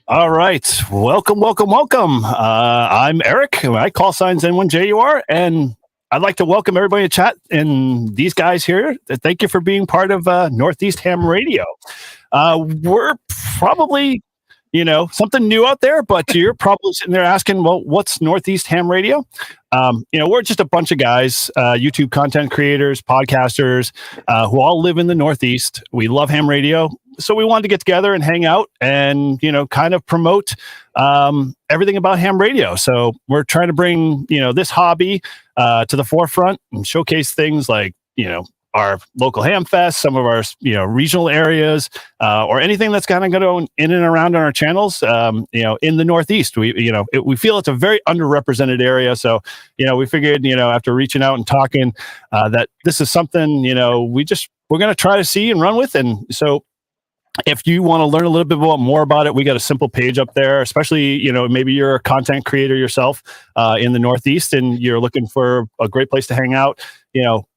All right. Welcome, welcome, welcome. I'm Eric. My call sign's N1JUR, and I'd like to welcome everybody to chat and these guys here. Thank you for being part of Northeast Ham Radio. We're probably, something new out there, but you're probably sitting there asking, well, what's Northeast Ham Radio? We're just a bunch of guys, YouTube content creators, podcasters, who all live in the Northeast. We love ham radio. So we wanted to get together and hang out and, kind of promote everything about ham radio. So we're trying to bring, this hobby to the forefront and showcase things like, our local ham fest, some of our, regional areas, or anything that's kind of going in and around on our channels, in the Northeast. We feel it's a very underrepresented area. So, we figured, after reaching out and talking, that this is something, we're going to try to see and run with. And so, if you want to learn a little bit more about it, we got a simple page up there, especially, maybe you're a content creator yourself in the Northeast and you're looking for a great place to hang out.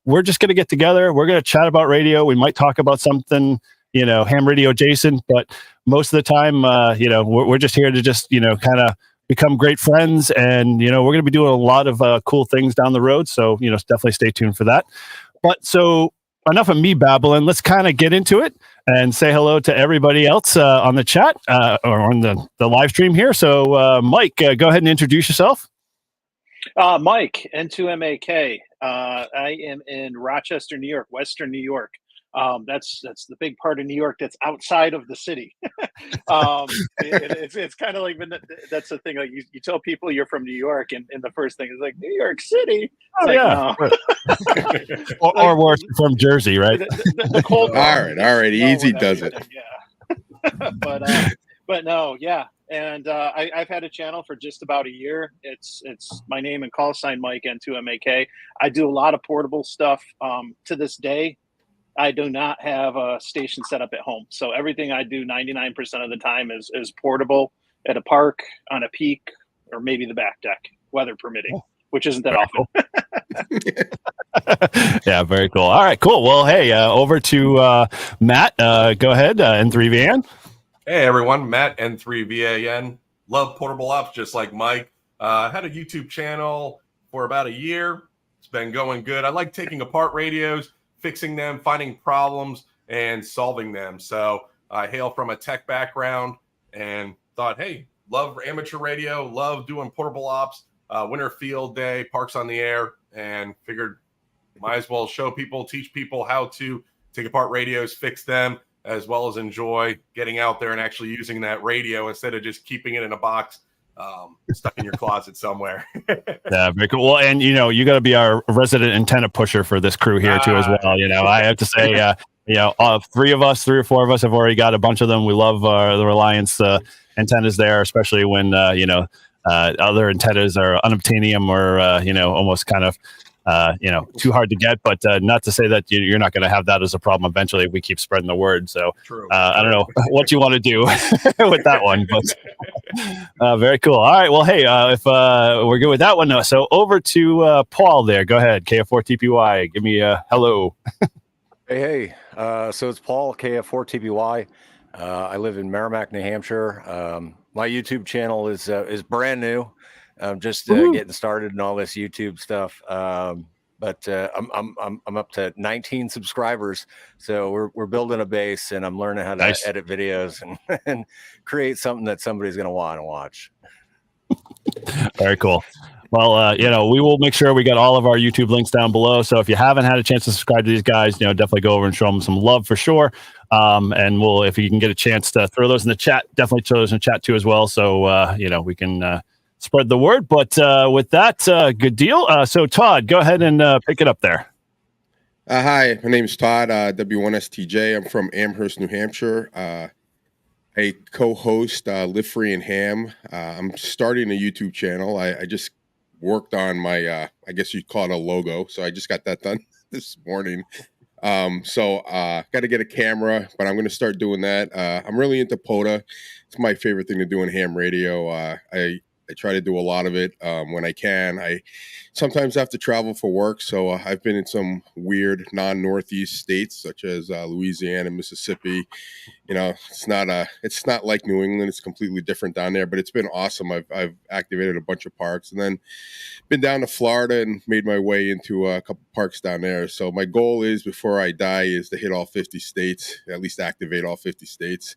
We're just going to get together. We're going to chat about radio. We might talk about something, ham radio adjacent, but most of the time, we're just here to just, kind of become great friends. And, we're going to be doing a lot of cool things down the road. So, definitely stay tuned for that. But so enough of me babbling. Let's kind of get into it and say hello to everybody else on the chat or on the live stream here. So, Mike, go ahead and introduce yourself. Mike, N2MAK. I am in Rochester, New York, Western New York. That's the big part of New York that's outside of the city. It's kind of like, that's the thing. Like you tell people you're from New York, and the first thing is like New York City. It's no. or worse, from Jersey, right? The cold. All right, easy does it. Yeah, but no, yeah. And I've had a channel for just about a year. It's my name and call sign Mike N2MAK. I do a lot of portable stuff. To this day, I do not have a station set up at home. So everything I do 99% of the time is portable at a park, on a peak, or maybe the back deck, weather permitting, which isn't that often. Yeah, very cool. All right, cool. Well, hey, over to Matt. Go ahead, N3VAN. Hey everyone, Matt N3VAN. Love portable ops just like Mike. Had a YouTube channel for about a year. It's been going good. I like taking apart radios, fixing them, finding problems, and solving them. So I hail from a tech background and thought, hey, love amateur radio, love doing portable ops, winter field day, parks on the air, and figured might as well show people, teach people how to take apart radios, fix them, as well as enjoy getting out there and actually using that radio instead of just keeping it in a box stuck in your closet somewhere. Yeah, very cool. Well, and you got to be our resident antenna pusher for this crew here too, as well. I have to say, three or four of us have already got a bunch of them. We love the Reliance antennas there, especially when other antennas are unobtainium or almost kind of too hard to get, but not to say that you're not going to have that as a problem eventually if we keep spreading the word. So I don't know what you want to do with that one, but very cool. All right. Well, hey, if we're good with that one, so over to Paul there. Go ahead. KF4TPY. Give me a hello. Hey. So it's Paul, KF4TPY. I live in Merrimack, New Hampshire. My YouTube channel is brand new. I'm just getting started and all this YouTube stuff. But I'm up to 19 subscribers, so we're building a base, and I'm learning how to edit videos and create something that somebody's going to want to watch. Very cool. Well, we will make sure we got all of our YouTube links down below. So if you haven't had a chance to subscribe to these guys, definitely go over and show them some love for sure. And if you can get a chance to throw those in the chat, definitely throw those in the chat too as well. So, we can spread the word. But with that, good deal. So Todd, go ahead and pick it up there. Hi, my name is Todd W1STJ. I'm from Amherst, New Hampshire. I co-host Live Free and Ham. I'm starting a YouTube channel. I just worked on my, I guess you'd call it a logo. So I just got that done this morning. So got to get a camera, but I'm going to start doing that. I'm really into POTA. It's my favorite thing to do in ham radio. I I try to do a lot of it when I can. I sometimes have to travel for work, so I've been in some weird non-Northeast states such as Louisiana, Mississippi. You know, it's not like New England. It's completely different down there, but it's been awesome. I've activated a bunch of parks, and then been down to Florida and made my way into a couple parks down there. So my goal is, before I die, is to hit all 50 states, at least activate all 50 states.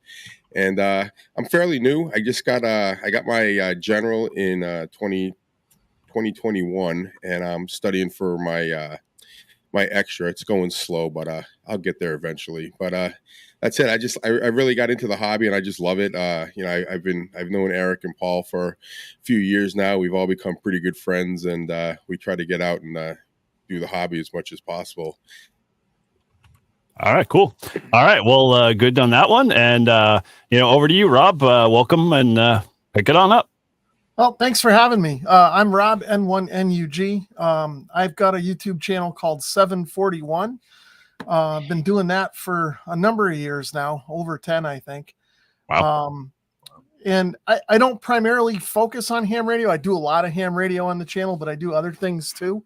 And I'm fairly new. I just got I got my general in 2021, and I'm studying for my my extra. It's going slow, but I'll get there eventually. But that's it. I really got into the hobby, and I just love it. You know, I've known Eric and Paul for a few years now. We've all become pretty good friends, and we try to get out and do the hobby as much as possible. All right, cool. All right, well, good on that one. And you know, over to you, Rob. Welcome, and pick it on up. Well, thanks for having me. I'm Rob N1NUG. I've got a YouTube channel called 741. I've been doing that for a number of years now, over 10, I think. Wow. And I don't primarily focus on ham radio. I do a lot of ham radio on the channel, but I do other things too.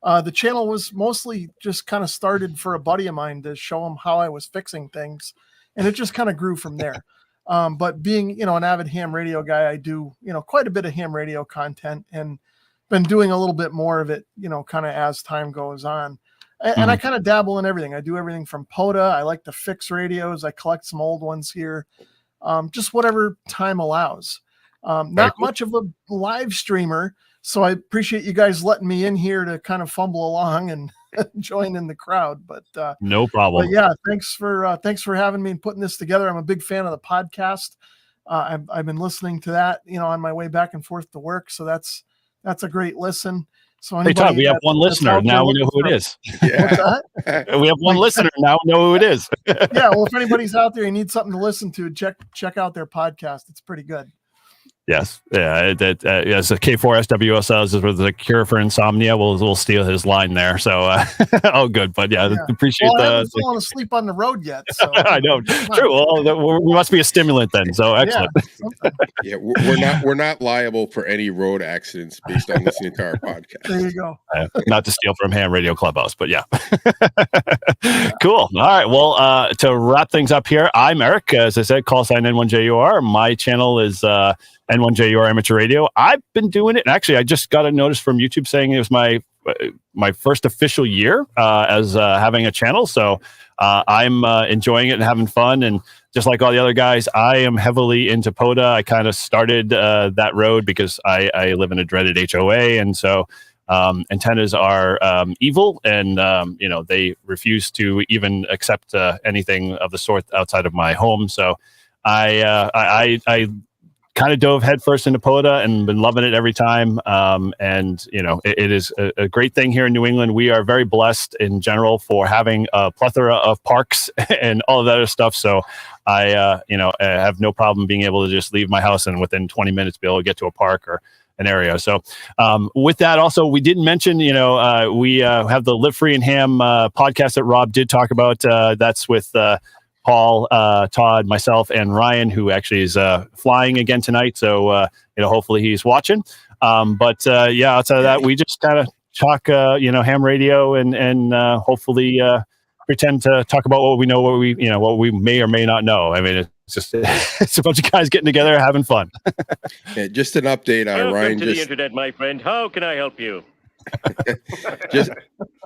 The channel was mostly just kind of started for a buddy of mine to show him how I was fixing things. And it just kind of grew from there. But being, you know, an avid ham radio guy, I do, you know, quite a bit of ham radio content, and been doing a little bit more of it, you know, kind of as time goes on. And I kind of dabble in everything. I do everything from POTA. I like to fix radios. I collect some old ones here. Just whatever time allows. Not much of a live streamer, so I appreciate you guys letting me in here to kind of fumble along and join in the crowd. But no problem. But yeah, thanks for having me and putting this together. I'm a big fan of the podcast. I've been listening to that, you know, on my way back and forth to work. So that's a great listen. So hey, Todd, we have one listener. Now we know who it is. Yeah. We have one listener. Now we know who it is. Yeah. Well, if anybody's out there, you need something to listen to, check out their podcast. It's pretty good. Yes. Yeah. As a K4SWS is with the cure for insomnia. We'll steal his line there. So, oh, good. But yeah. Appreciate I haven't fallen asleep on the road yet. So I know. True. Well, we must be a stimulant then. So excellent. Yeah. We're not liable for any road accidents based on listening to our podcast. There you go. Not to steal from Ham Radio Clubhouse, but yeah. Cool. All right. Well, to wrap things up here, I'm Eric. As I said, call sign N1JUR. My channel is N1JUR Amateur Radio. I've been doing it, and actually, I just got a notice from YouTube saying it was my first official year as having a channel. So I'm enjoying it and having fun. And just like all the other guys, I am heavily into POTA. I kind of started that road because I live in a dreaded HOA, and so antennas are evil, and you know, they refuse to even accept anything of the sort outside of my home. So I kind of dove headfirst into POTA and been loving it every time. And, you know, it is a great thing here in New England. We are very blessed in general for having a plethora of parks and all of that other stuff. So I have no problem being able to just leave my house and within 20 minutes be able to get to a park or an area. So with that, also, we didn't mention, you know, we have the Live Free and Ham podcast that Rob did talk about. That's with Paul, Todd, myself, and Ryan, who actually is flying again tonight. So, you know, hopefully he's watching. But yeah, outside of that, we just kind of talk, you know, ham radio and hopefully pretend to talk about what we know, what we may or may not know. I mean, it's just it's a bunch of guys getting together, having fun. Yeah, just an update. Ryan, to the internet, my friend. How can I help you?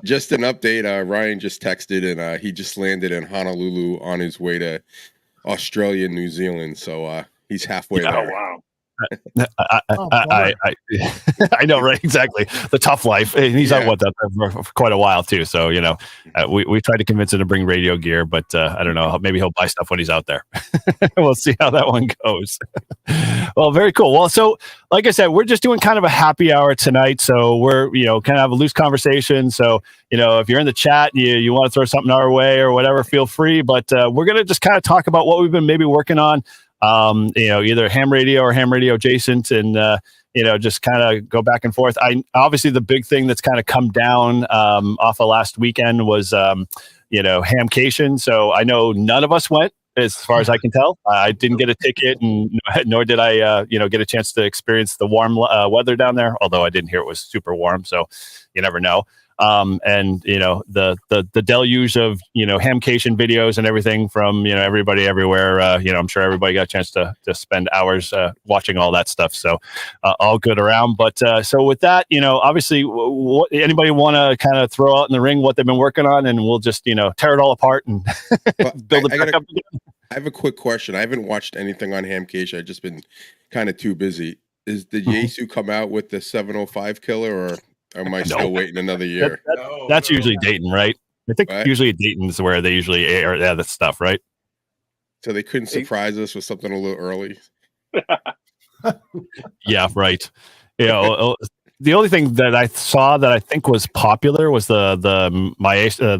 just an update. Ryan just texted, and he just landed in Honolulu on his way to Australia and New Zealand. So he's halfway there. Oh, wow. I know, right? Exactly. The tough life. And he's on that for quite a while too. So, you know, we tried to convince him to bring radio gear, but I don't know. Maybe he'll buy stuff when he's out there. We'll see how that one goes. Well, very cool. Well, so like I said, we're just doing kind of a happy hour tonight. So we're, you know, kind of have a loose conversation. So, you know, if you're in the chat, you want to throw something our way or whatever, feel free. But we're going to just kind of talk about what we've been maybe working on. You know, either ham radio or ham radio adjacent, and you know, just kind of go back and forth. Obviously the big thing that's kind of come down off of last weekend was you know, Hamcation. So I know none of us went. as far as I can tell. I didn't get a ticket, and nor did I, get a chance to experience the warm weather down there. Although I didn't hear it was super warm, so you never know. And the deluge of hamcation videos and everything from everybody everywhere. I'm sure everybody got a chance to spend hours watching all that stuff. So all good around. But so with that, obviously, anybody want to kind of throw out in the ring what they've been working on, and we'll just tear it all apart and build it back up again. I have a quick question. I haven't watched anything on Hamcation. I've just been kind of too busy. Did Yaesu come out with the 705 killer, or am I still waiting another year? That's usually Dayton, right? I think What? usually Dayton is where they usually air that stuff, right? So they couldn't surprise us with something a little early. Yeah, right. The only thing that I saw that I think was popular was the Maestro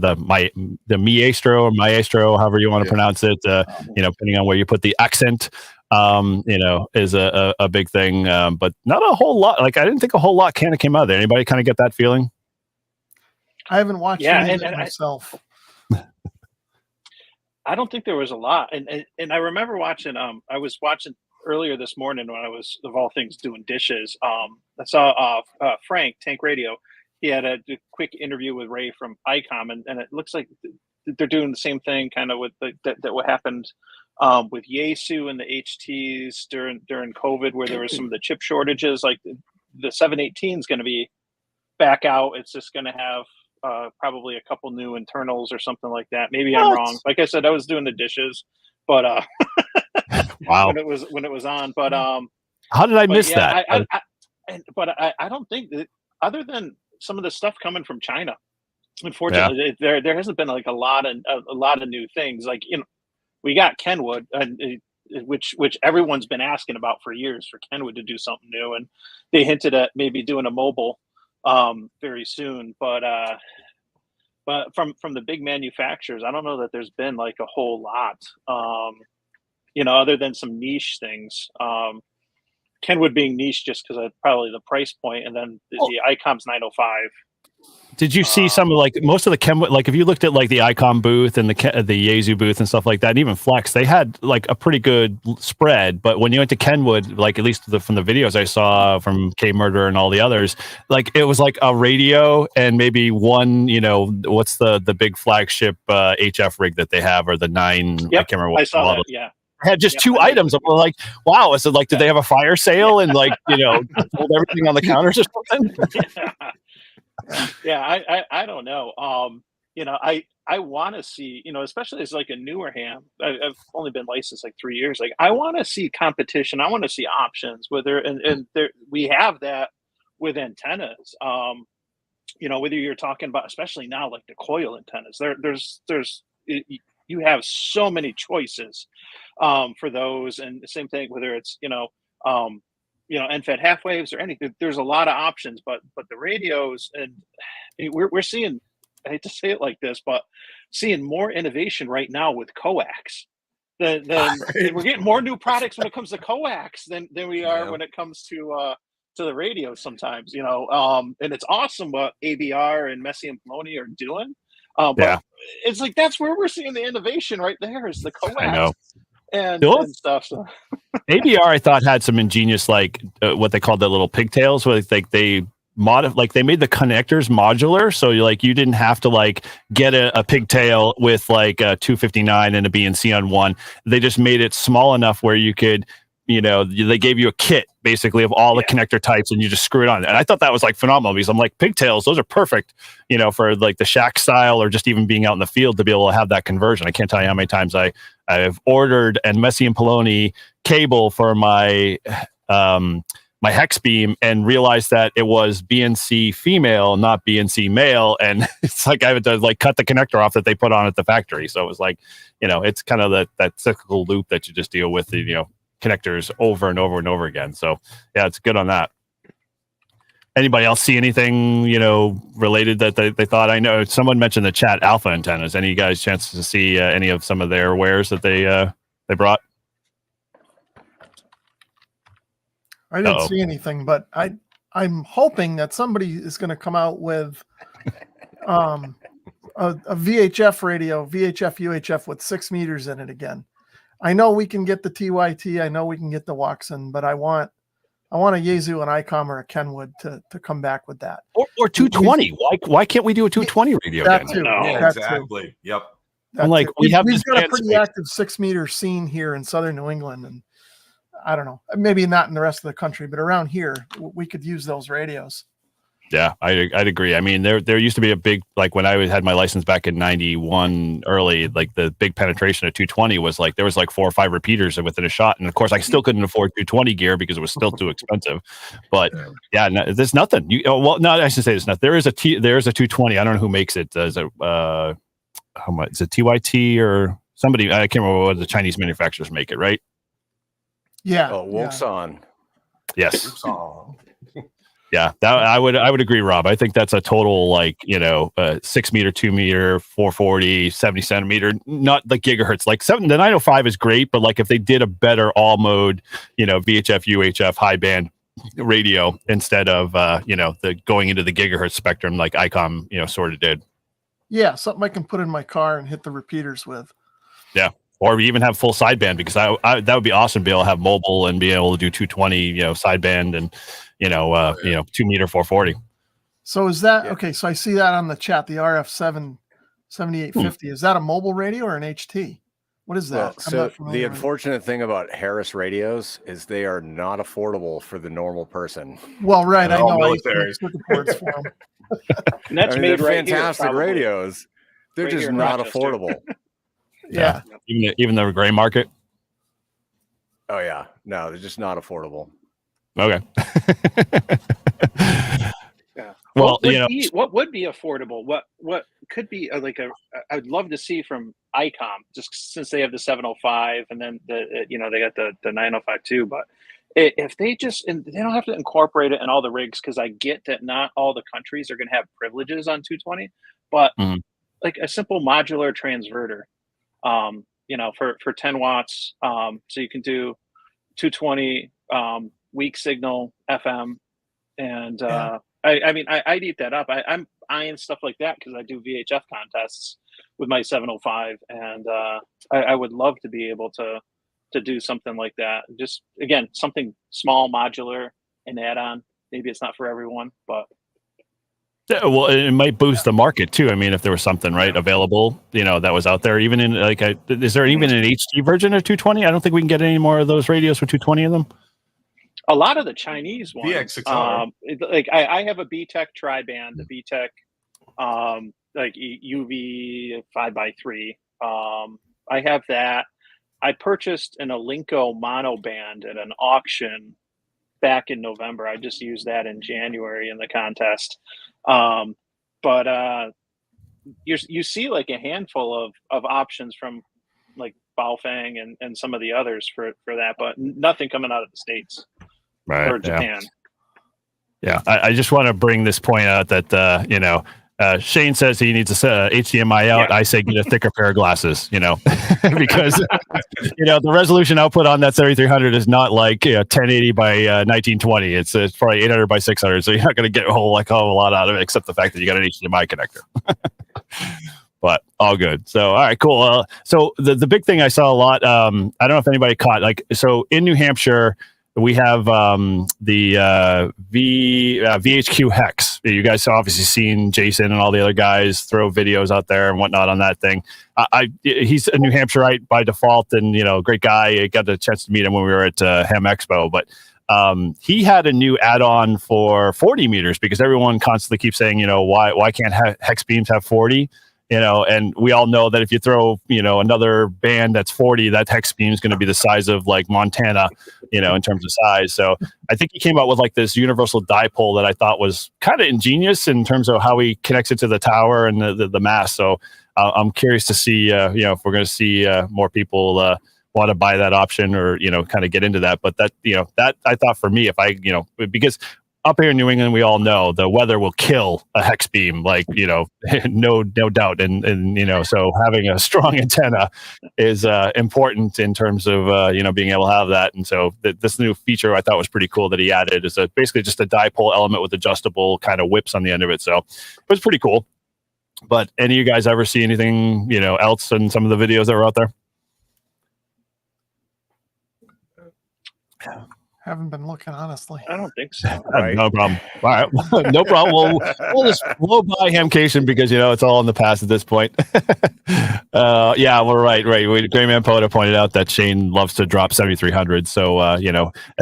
or Maestro, however you want to pronounce it. Depending on where you put the accent, is a big thing. But not a whole lot. Like I didn't think a whole lot kind of came out of there. Anybody kind of get that feeling? I haven't watched any of it myself. I don't think there was a lot, and I remember watching. I was watching earlier this morning when I was, of all things, doing dishes. I saw Frank Tank Radio. He had a quick interview with Ray from ICOM, and it looks like they're doing the same thing, kind of with that what happened with Yaesu and the HTs during COVID, where there was some of the chip shortages. Like the 718 is going to be back out. It's just going to have probably a couple new internals or something like that. Maybe I'm wrong. Like I said, I was doing the dishes, but wow, when it was on. But how did I miss that? I don't think that, other than some of the stuff coming from China, unfortunately, there hasn't been like a lot of new things. Like we got Kenwood, which everyone's been asking about for years, for Kenwood to do something new, and they hinted at maybe doing a mobile very soon. But from the big manufacturers, I don't know that there's been like a whole lot, other than some niche things. Kenwood being niche just because of probably the price point, and then the ICOM's 905. Did you see some of like most of the Kenwood? Like if you looked at like the ICOM booth and the Yaesu booth and stuff like that, and even Flex, they had like a pretty good spread. But when you went to Kenwood, like at least from the videos I saw from K Murder and all the others, like it was like a radio and maybe one, what's the big flagship HF rig that they have, or the 9? Yep, I can't remember what I saw that. Yeah. Had just two items. I'm like, wow. Is it like, did they have a fire sale and like, hold everything on the counters or something? I don't know. I want to see, especially as like a newer ham. I've only been licensed like 3 years. Like I want to see competition. I want to see options. And there we have that with antennas. Whether you're talking about, especially now, like the coil antennas. You have so many choices for those, and the same thing whether it's NFET half waves or anything. There's a lot of options, but the radios, and we're seeing, I hate to say it like this, but seeing more innovation right now with coax. Than we're getting more new products when it comes to coax than we are when it comes to the radio sometimes. And it's awesome what ABR and Messi and Poloni are doing. But it's like that's where we're seeing the innovation right there, is the coax. I know. And stuff. So ABR, I thought, had some ingenious, like what they called the little pigtails, where they made the connectors modular, so you didn't have to like get a pigtail with like a 259 and a BNC on one. They just made it small enough where you could, they gave you a kit basically of all the connector types, and you just screw it on. And I thought that was like phenomenal, because I'm like, pigtails, those are perfect, for like the shack style, or just even being out in the field to be able to have that conversion. I can't tell you how many times I've ordered and Messi and Poloni cable for my my hex beam and realized that it was BNC female, not BNC male, and it's like I had to like cut the connector off that they put on at the factory. So it was like, it's kind of that cyclical loop that you just deal with, connectors over and over and over again. So yeah, it's good on that. Anybody else see anything related that they thought? I know someone mentioned the chat alpha antennas. Any guys chance to see any of some of their wares that they brought? I didn't see anything, but I'm hoping that somebody is going to come out with a VHF radio, VHF UHF with 6 meters in it again. I know we can get the TYT. I know we can get the Watson, but I want a Yaesu, an ICOM, or a Kenwood to come back with that. Or 220. Why can't we do a 220 radio That again? too. No. Yeah, That too. exactly. Yep. That Like, too. we have we've this got a band pretty space. active 6-meter scene here in Southern New England, and I don't know, maybe not in the rest of the country, but around here we could use those radios. Yeah, I'd agree. I mean, there used to be a big, like when I had my license back in 91 early, like the big penetration of 220 was like, there was like 4 or 5 repeaters within a shot. And of course I still couldn't afford 220 gear because it was still too expensive. But yeah, no, there's nothing. Well, no, I should say there's nothing. There is a 220. I don't know who makes it. Is it, how much? Is it TYT or somebody? I can't remember what the Chinese manufacturers make it, right? Yeah. Oh, Woxon. Yes. Oh. Yeah, that I would agree, Rob. I think that's a total, like, 6 meter, 2 meter, 440, 70 centimeter, not the gigahertz. Like the 905 is great, but like if they did a better all mode, VHF, UHF, high band radio instead of the going into the gigahertz spectrum like ICOM, sort of did. Yeah, something I can put in my car and hit the repeaters with. Yeah. Or we even have full sideband, because I that would be awesome to be able to have mobile and be able to do 220, sideband and 2 meter 440. So is that okay? So I see that on the chat, the RF7 7850. Is that a mobile radio or an HT? What is that? Well, so the unfortunate thing about Harris radios is they are not affordable for the normal person. Well, right, I know. Military. I use circuit boards for them. And that's made they're right fantastic here, radios. They're Right just here in not Rochester. affordable. Yeah. Even the gray market. Oh yeah, no, they're just not affordable. Okay. Yeah. Well, what would be affordable? What could be I would love to see from ICOM, just since they have the 705 and then they got the 905 too. But if they and they don't have to incorporate it in all the rigs, because I get that not all the countries are going to have privileges on 220, but like a simple modular transverter, for 10 watts, so you can do 220 weak signal FM, and I'd eat that up. I'm eyeing stuff like that because I do VHF contests with my 705, and I would love to be able to do something like that. Just again, something small, modular, and add-on. Maybe it's not for everyone, but yeah, well, it might boost the market too. I mean, if there was something available, that was out there, even in is there even an HT version of 220? I don't think we can get any more of those radios with 220 in them. a lot of the Chinese ones, VX600. I have a BTEC tri-band, the BTEC, UV 5x3. I have that. I purchased an Alinco mono band at an auction back in November. I just used that in January in the contest. But you see like a handful of options from like Baofeng and some of the others for that, but nothing coming out of the States or Japan. Yeah, I just want to bring this point out that Shane says he needs a HDMI out. Yeah. I say get a thicker pair of glasses, because the resolution output on that 7300 is not like 1080 by 1920. It's probably 800 by 600, so you're not going to get a whole lot out of it, except the fact that you got an HDMI connector. But all good. So all right, cool. So the big thing I saw a lot. I don't know if anybody caught so in New Hampshire. We have the VHQ Hex. You guys have obviously seen Jason and all the other guys throw videos out there and whatnot on that thing. He's a New Hampshireite by default, and great guy. I got the chance to meet him when we were at Ham Expo. But he had a new add-on for 40 meters because everyone constantly keeps saying, why can't Hex beams have 40? And we all know that if you throw, another band that's 40, that hex beam is going to be the size of like Montana, in terms of size. So I think he came out with like this universal dipole that I thought was kind of ingenious in terms of how he connects it to the tower and the mast. So I'm curious to see, if we're going to see more people want to buy that option or, kind of get into that. But that, that I thought for me, if I, because up here in New England, we all know the weather will kill a hex beam, no doubt. And so having a strong antenna is important in terms of, being able to have that. And so this new feature I thought was pretty cool that he added is basically just a dipole element with adjustable kind of whips on the end of it. So it was pretty cool. But any of you guys ever see anything, else in some of the videos that were out there? Haven't been looking, honestly. I don't think so. Right. No problem. All right. No problem. We'll just blow by Hamcation because, it's all in the past at this point. Yeah, we're right. Grayman Poda pointed out that Shane loves to drop 7,300. So,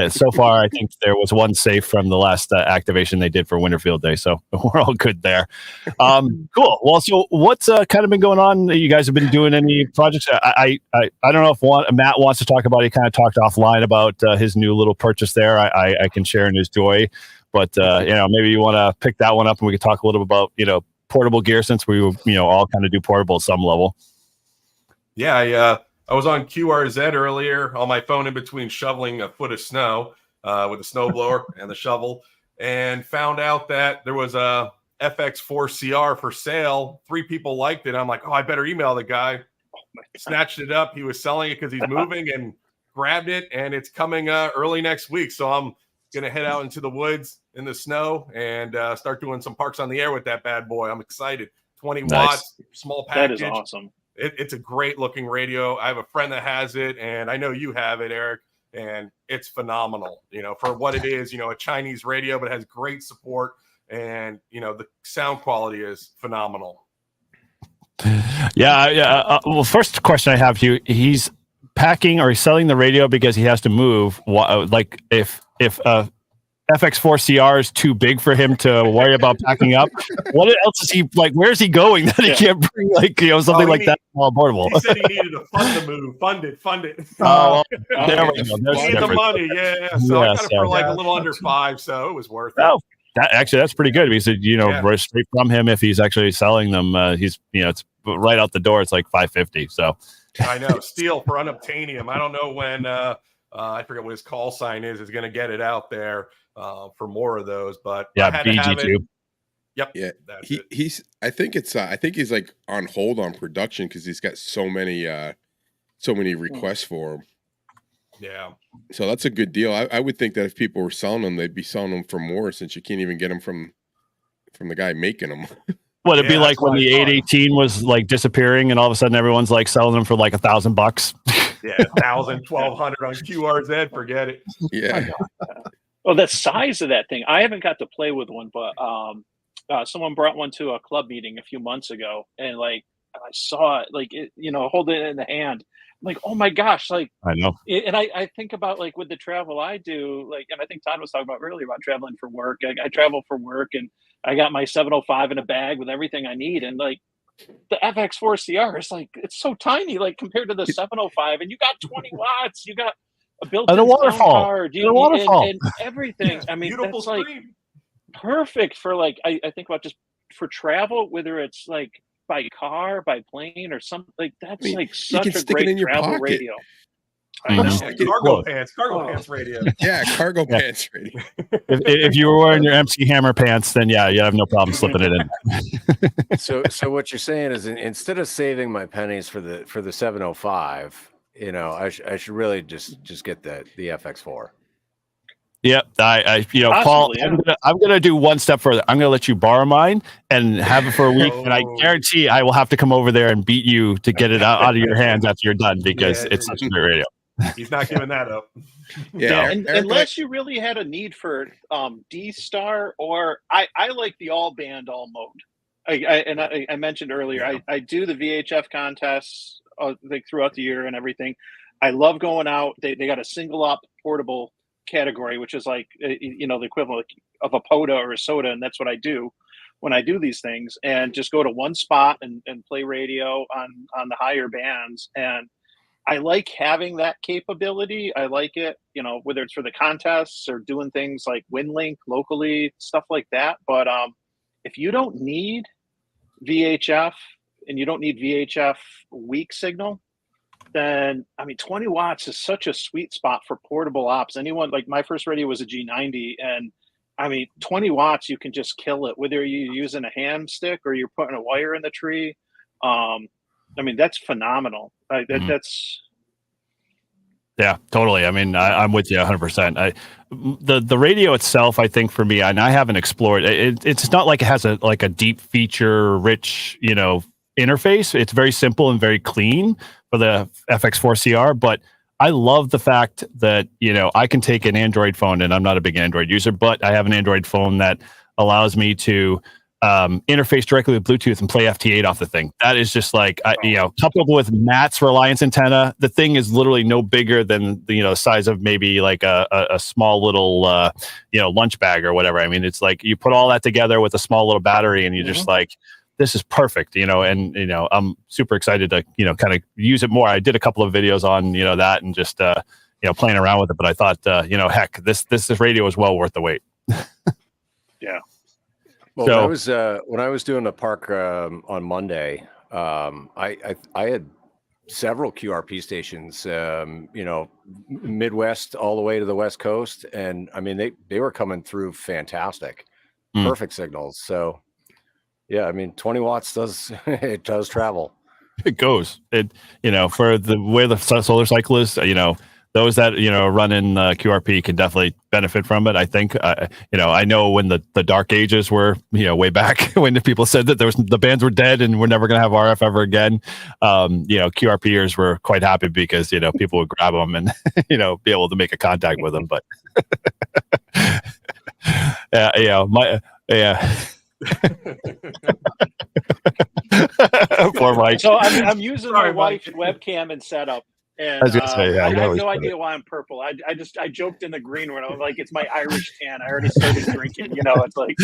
so far, I think there was one safe from the last activation they did for Winterfield Day. So we're all good there. Cool. Well, so what's kind of been going on? You guys have been doing any projects? I don't know if Matt wants to talk about it. He kind of talked offline about his new little purchase there. I can share in his joy, but maybe you want to pick that one up and we could talk a little bit about portable gear, since we all kind of do portable at some level. Yeah, I was on QRZ earlier on my phone in between shoveling a foot of snow with a snowblower and the shovel, and found out that there was a FX4CR for sale. 3 people liked it. I'm like, I better email the guy. Snatched it up. He was selling it because he's moving, and grabbed it, and it's coming early next week. So I'm going to head out into the woods in the snow and start doing some parks on the air with that bad boy. I'm excited. 20 watts, small package. That is awesome. It's a great looking radio. I have a friend that has it, and I know you have it, Eric, and it's phenomenal, for what it is, a Chinese radio, but it has great support, and, the sound quality is phenomenal. Yeah. Well, first question I have to you, he's packing or he's selling the radio because he has to move. Like if FX4CR is too big for him to worry about packing up, what else is he like? Where's he going that he can't bring something like that small portable? He said he needed to fund the move. Fund it. There we go. He needed the money. Yeah. So I got it for a little under 5, so it was worth it. Oh, that's pretty good. Because straight from him, if he's actually selling them, he's it's right out the door. It's like $550. So. I know. Steel for unobtainium. I don't know when I forget what his call sign is going to get it out there for more of those, but yeah, BG2. Yep. Yeah. I think he's like on hold on production because he's got so many requests for him. Yeah. So that's a good deal. I would think that if people were selling them, they'd be selling them for more, since you can't even get them from the guy making them. What it'd be like when the 818 was like disappearing, and all of a sudden everyone's like selling them for like $1,000. Yeah, 1,000, 1,200 on QRZ. Forget it. Yeah. Well, the size of that thing, I haven't got to play with one, but someone brought one to a club meeting a few months ago, and I saw it, holding it in the hand. I'm like, oh my gosh, I know. And I think about with the travel I do, and I think Todd was talking about earlier about traveling for work. I travel for work, and I got my 705 in a bag with everything I need, and the FX4CR is it's so tiny, compared to the 705, and you got 20 watts, you got a built-in waterfall, card, and everything. I mean, beautiful that's screen. Perfect for I think about just for travel, whether it's by car, by plane, or something that's such a great travel radio. I know. Cargo pants radio. Yeah, cargo pants radio. If you were wearing your MC Hammer pants, then yeah, you have no problem slipping it in. So what you're saying is, instead of saving my pennies for the 705, I should really just get the FX4. Yep, Possibly, Paul, yeah. I'm gonna do one step further. I'm gonna let you borrow mine and have it for a week, and I guarantee I will have to come over there and beat you to get it out of your hands after you're done, because it's such a great radio. He's not giving that up. Yeah, unless you really had a need for D-Star, or I like the all band all mode. I mentioned earlier, I do the VHF contests throughout the year and everything. I love going out. They got a single up portable category, which is the equivalent of a Poda or a Soda, and that's what I do when I do these things, and just go to one spot and play radio on the higher bands. And I like having that capability. I like it, whether it's for the contests or doing things like WinLink locally, stuff like that. But if you don't need VHF and you don't need VHF weak signal, then 20 watts is such a sweet spot for portable ops. Anyone, my first radio was a G90, and 20 watts, you can just kill it, whether you're using a hand stick or you're putting a wire in the tree. That's phenomenal. That's Yeah, totally. I'm with you 100%. The radio itself, I think for me, and I haven't explored it, it's not like it has a deep feature rich, interface. It's very simple and very clean for the FX4CR, but I love the fact that, I can take an Android phone, and I'm not a big Android user, but I have an Android phone that allows me to interface directly with Bluetooth and play FT8 off the thing. That is just like, coupled with Matt's Reliance antenna, the thing is literally no bigger than the size of maybe like a small little, lunch bag or whatever. I mean, it's like you put all that together with a small little battery, and you're just like, this is perfect, and I'm super excited to kind of use it more. I did a couple of videos on that and just playing around with it, but I thought heck, this radio is well worth the wait. Yeah. Well, so, when I was doing the park on Monday, I had several QRP stations, Midwest all the way to the West Coast, and I mean they were coming through fantastic, perfect signals. So yeah, I mean 20 watts does travel. It goes. For the way the solar cycle is, those that run in QRP can definitely benefit from it. I think I know when the dark ages were way back when the people said that the bands were dead and we're never going to have RF ever again. QRPers were quite happy because people would grab them and be able to make a contact with them. But Poor Mike. So I'm using my wife's webcam and setup. And I was gonna say, I have no idea why I'm purple. I joked in the green when I was like, it's my Irish tan. I already started drinking. It's like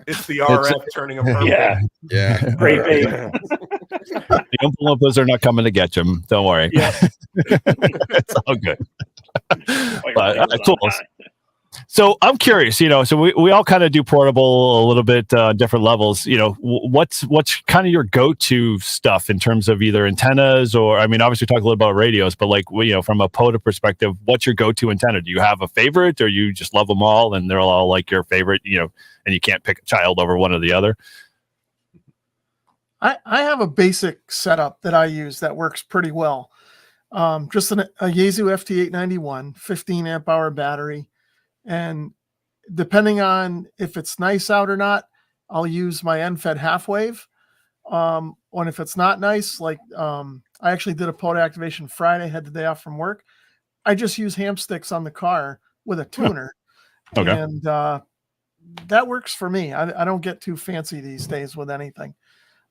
it's the RF turning them purple. Yeah. Great babe. The envelopes are not coming to get you. Don't worry. Yeah. It's all good. But cool. So I'm curious, so we all kind of do portable a little bit different levels. What's kind of your go-to stuff in terms of either antennas or, I mean, obviously talk a little about radios, but like, from a POTA perspective, what's your go-to antenna? Do you have a favorite, or you just love them all and they're all like your favorite, and you can't pick a child over one or the other? I have a basic setup that I use that works pretty well. Just a Yaesu FT891, 15 amp hour battery. And depending on if it's nice out or not, I'll use my end-fed half wave. And if it's not nice, like I actually did a POTA activation Friday, had the day off from work. I just use ham sticks on the car with a tuner. Okay. And that works for me. I don't get too fancy these days with anything.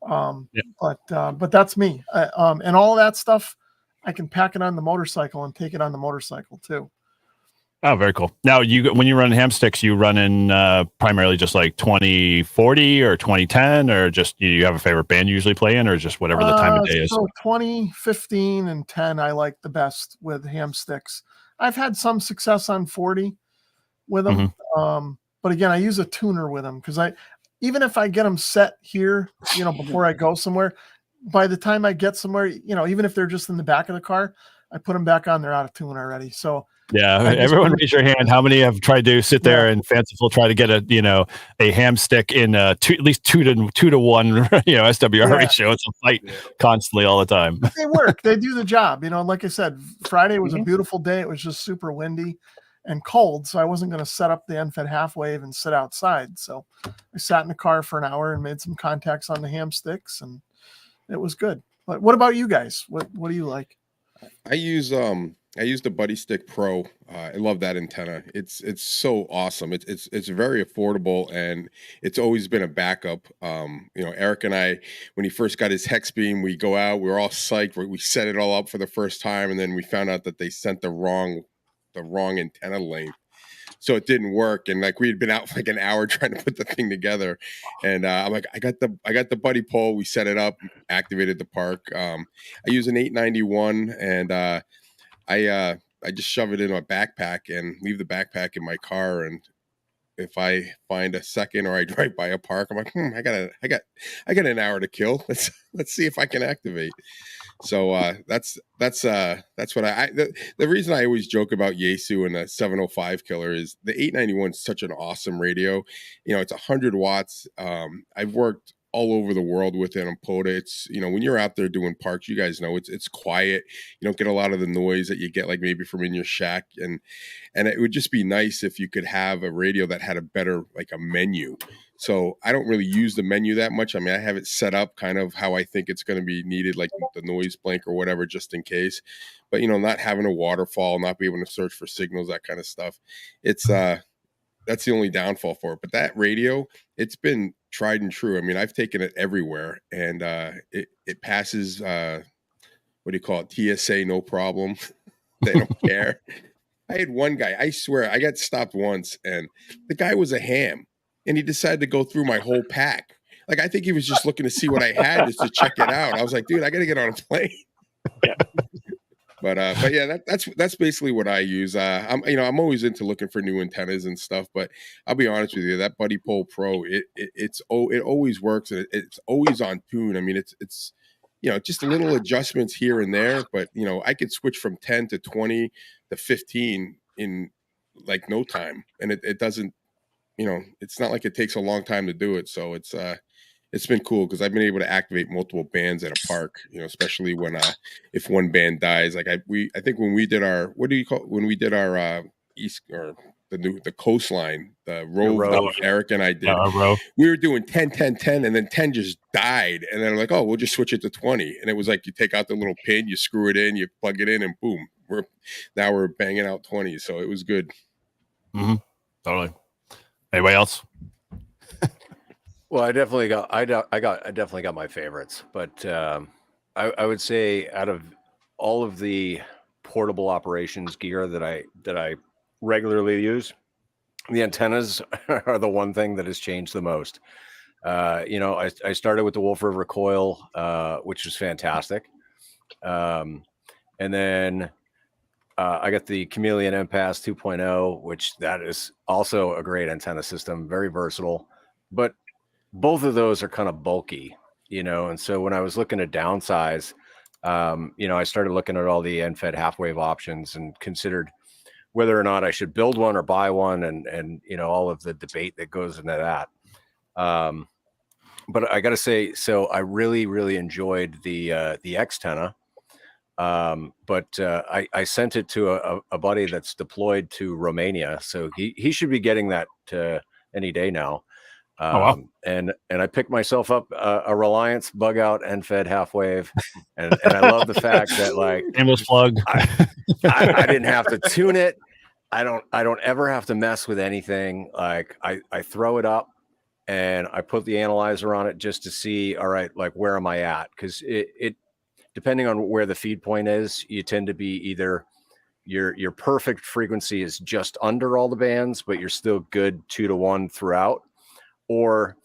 But that's me. And all that stuff, I can pack it on the motorcycle and take it on the motorcycle too. Oh, very cool. Now, when you run ham sticks, you run in primarily just like 2040 or 2010, or just you have a favorite band you usually play in, or just whatever the time of day is? So 20, 15, and 10 I like the best with ham sticks. I've had some success on 40 with them. But again, I use a tuner with them because even if I get them set here, before I go somewhere, by the time I get somewhere, even if they're just in the back of the car, I put them back on, they're out of tune already. So yeah, everyone raise your hand. How many have tried to sit there and fanciful try to get a ham stick in at least 2 to 1 SWR ratio? It's a fight constantly all the time. They work. They do the job. Like I said, Friday was a beautiful day. It was just super windy and cold, so I wasn't going to set up the end-fed half wave and sit outside. So I sat in the car for an hour and made some contacts on the ham sticks, and it was good. But what about you guys? What do you like? I use the Buddy Stick Pro. I love that antenna. It's so awesome. It's very affordable, and it's always been a backup. Eric and I, when he first got his hex beam, we go out, we're all psyched. We set it all up for the first time, and then we found out that they sent the wrong antenna length. So it didn't work, and like we had been out for like an hour trying to put the thing together, and I'm like, I got the buddy pole. We set it up, activated the park. I use an 891, and I just shove it in a backpack and leave the backpack in my car. And if I find a second or I drive by a park, I'm like, I got an hour to kill. Let's see if I can activate. So that's what the reason I always joke about Yaesu and the 705 killer is the 891 is such an awesome radio. It's 100 watts. I've worked all over the world with it on POTA. It's, you know, when you're out there doing parks, you guys know it's quiet. You don't get a lot of the noise that you get like maybe from in your shack. And it would just be nice if you could have a radio that had a better, like a menu. So I don't really use the menu that much. I mean, I have it set up kind of how I think it's going to be needed, like the noise blank or whatever, just in case. But, you know, not having a waterfall, not being able to search for signals, that kind of stuff. It's, that's the only downfall for it. But that radio, it's been tried and true. I mean, I've taken it everywhere, and it passes, what do you call it, TSA, no problem. They don't care. I had one guy, I swear, I got stopped once, and the guy was a ham, and he decided to go through my whole pack. Like, I think he was just looking to see what I had just to check it out. I was like, dude, I got to get on a plane. Yeah. But yeah, that's basically what I use. I'm always into looking for new antennas and stuff. But I'll be honest with you, that Buddy Pole Pro, it always works, and it's always on tune. I mean, it's you know, just little adjustments here and there, but you know, I could switch from 10 to 20 to 15 in like no time, and it doesn't, you know, it's not like it takes a long time to do it. So it's been cool because I've been able to activate multiple bands at a park, you know, especially when if one band dies. Like I think when we did our, what do you call, when we did our east, or the coastline, the road Eric and I did, we were doing 10 10 10, and then 10 just died, and then I'm like, oh, we'll just switch it to 20. And it was like, you take out the little pin, you screw it in, you plug it in, and boom, we're banging out 20. So it was good. Mm-hmm. Totally. Anybody else? Well, I definitely got my favorites, but I would say out of all of the portable operations gear that I regularly use, the antennas are the one thing that has changed the most. You know, I started with the Wolf River Recoil, which was fantastic, and then I got the Chameleon MPass 2.0, which that is also a great antenna system, very versatile, but both of those are kind of bulky, you know. And so when I was looking to downsize, you know, I started looking at all the end-fed half-wave options and considered whether or not I should build one or buy one, and you know, all of the debate that goes into that. But I got to say, so I really enjoyed the Xtenna. But I sent it to a buddy that's deployed to Romania, so he should be getting that any day now. And I picked myself up a Reliance bug out and fed half wave, and I love the fact that, like, shameless plug, I didn't have to tune it. I don't ever have to mess with anything. Like, I throw it up and I put the analyzer on it just to see, all right, like, where am I at? Because it depending on where the feed point is, you tend to be either your perfect frequency is just under all the bands, but you're still good 2 to 1 throughout. Or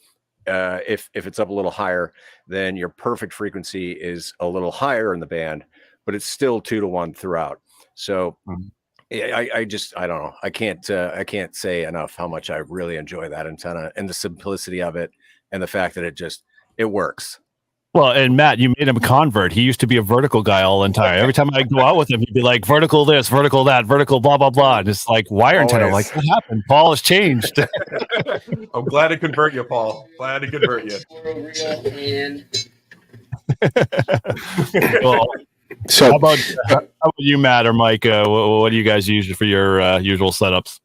if it's up a little higher, then your perfect frequency is a little higher in the band, but it's still 2 to 1 throughout. So I don't know. I can't say enough how much I really enjoy that antenna and the simplicity of it, and the fact that it works. Well, and Matt, you made him a convert. He used to be a vertical guy all the time. Every time I go out with him, he'd be like, vertical this, vertical that, vertical blah, blah, blah. And it's like, wire antenna. I'm like, what happened? Paul has changed. I'm glad to convert you, Paul. Glad to convert you. Well, so how about you, Matt or Mike? What do you guys use for your usual setups?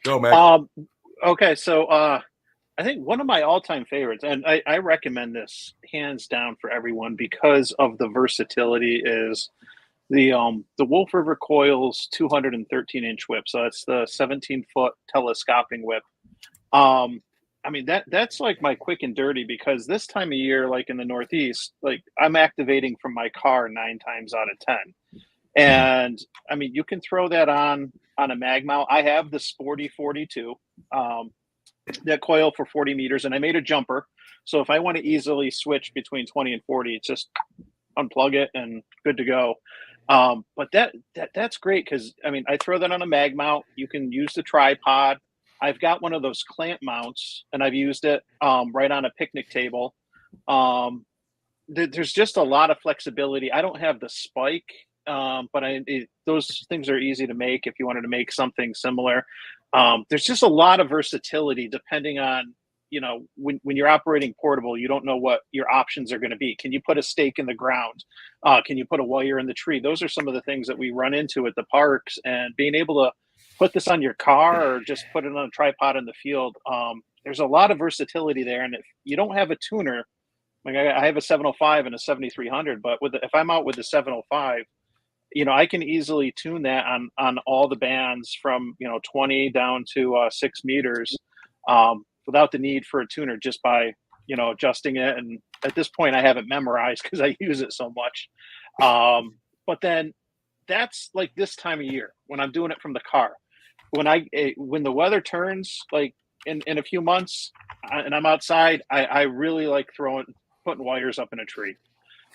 Go, Mike. Okay, so I think one of my all-time favorites, and I recommend this hands down for everyone because of the versatility, is the Wolf River Coils 213-inch whip. So that's the 17-foot telescoping whip. I mean, that's like my quick and dirty, because this time of year, like in the Northeast, like I'm activating from my car 9 times out of 10. And I mean, you can throw that on a mag mount. I have the Sporty 42. That coil for 40 meters, and I made a jumper, so if I want to easily switch between 20 and 40, it's just unplug it and good to go. But that's great, because I mean, I throw that on a mag mount. You can use the tripod. I've got one of those clamp mounts, and I've used it right on a picnic table. There's just a lot of flexibility. I don't have the spike, but those things are easy to make if you wanted to make something similar. There's just a lot of versatility depending on, when you're operating portable, you don't know what your options are going to be. Can you put a stake in the ground? Can you put a wire in the tree? Those are some of the things that we run into at the parks, and being able to put this on your car or just put it on a tripod in the field. There's a lot of versatility there. And if you don't have a tuner, like I have a 705 and a 7300, but if I'm out with the 705, I can easily tune that on all the bands from 20 down to 6 meters, without the need for a tuner, just by adjusting it. And at this point, I have it memorized because I use it so much. But then that's like this time of year when I'm doing it from the car. When the weather turns, like in a few months, and I'm outside, I really like putting wires up in a tree.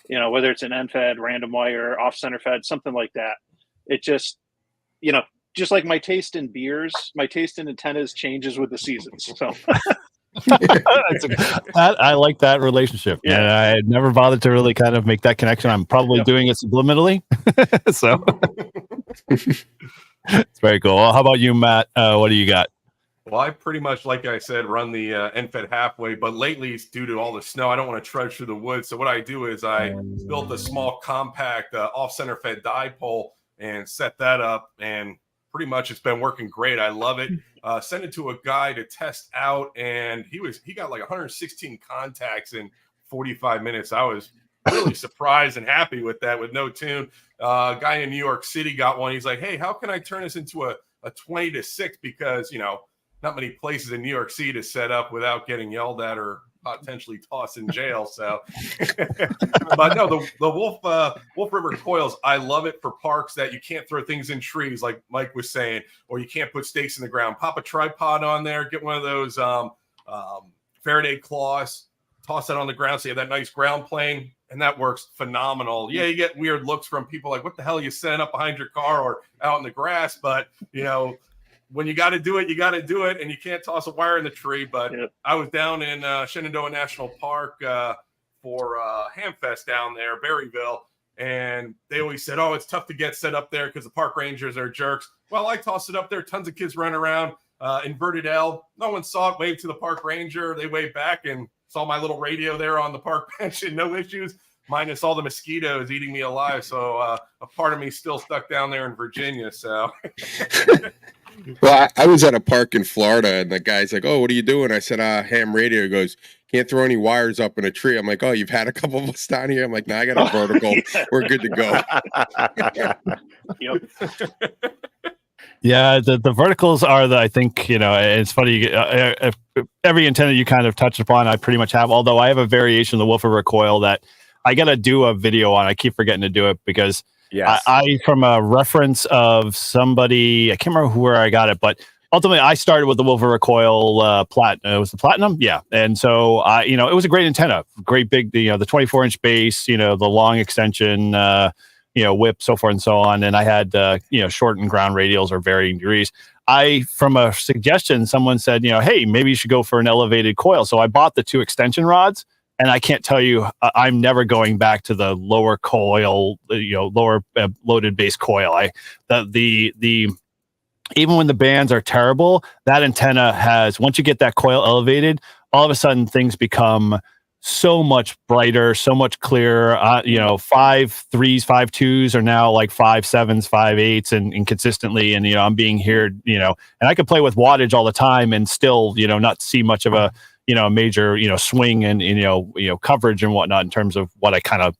Whether it's an end fed, random wire, off center fed, something like that. It just, just like my taste in beers, my taste in antennas changes with the seasons. So I like that relationship. Yeah. And I had never bothered to really kind of make that connection. I'm probably doing it subliminally. So it's very cool. Well, how about you, Matt? What do you got? Well, I pretty much, like I said, run the end-fed halfway, but lately it's due to all the snow. I don't want to trudge through the woods. So what I do is I built a small compact off-center fed dipole and set that up, and pretty much it's been working great. I love it. Sent it to a guy to test out, and he got like 116 contacts in 45 minutes. I was really surprised and happy with that, with no tune. Guy in New York City got one. He's like, hey, how can I turn this into a 20-6? Because, not many places in New York City to set up without getting yelled at or potentially tossed in jail. So, but no, the Wolf River coils, I love it for parks that you can't throw things in trees, like Mike was saying, or you can't put stakes in the ground. Pop a tripod on there, get one of those Faraday claws, toss that on the ground, so you have that nice ground plane, and that works phenomenal. Yeah, you get weird looks from people like, what the hell are you setting up behind your car or out in the grass? But, when you got to do it, you got to do it, and you can't toss a wire in the tree. But I was down in Shenandoah National Park for Hamfest down there, Berryville, and they always said, oh, it's tough to get set up there because the park rangers are jerks. Well, I tossed it up there. Tons of kids running around, inverted L. No one saw it. Waved to the park ranger. They waved back and saw my little radio there on the park bench, and no issues, minus all the mosquitoes eating me alive. So a part of me still stuck down there in Virginia. So. Well, I was at a park in Florida, and the guy's like, oh, what are you doing? I said, ham radio. He goes, can't throw any wires up in a tree. I'm like, oh, you've had a couple of us down here? I'm like, nah, I got a vertical. We're good to go. Yeah, the verticals are I think, it's funny. Every antenna you kind of touched upon, I pretty much have, although I have a variation of the Wolf River Recoil that I got to do a video on. I keep forgetting to do it because yes. I from a reference of somebody, I can't remember where I got it, but ultimately I started with the Wolf River Recoil Platinum. It was the Platinum. Yeah. And so it was a great antenna, great big, the 24-inch base, the long extension, whip, so forth and so on. And I had, short and ground radials or varying degrees. From a suggestion, someone said, hey, maybe you should go for an elevated coil. So I bought the 2 extension rods. And I can't tell you, I'm never going back to the lower coil, lower loaded base coil. Even when the bands are terrible, that antenna has, once you get that coil elevated, all of a sudden things become so much brighter, so much clearer. 5.3s, 5.2s are now like 5.7s, 5.8s, and consistently. And I'm being heard, and I could play with wattage all the time and still, not see much of a major, swing and, coverage and whatnot in terms of what I kind of,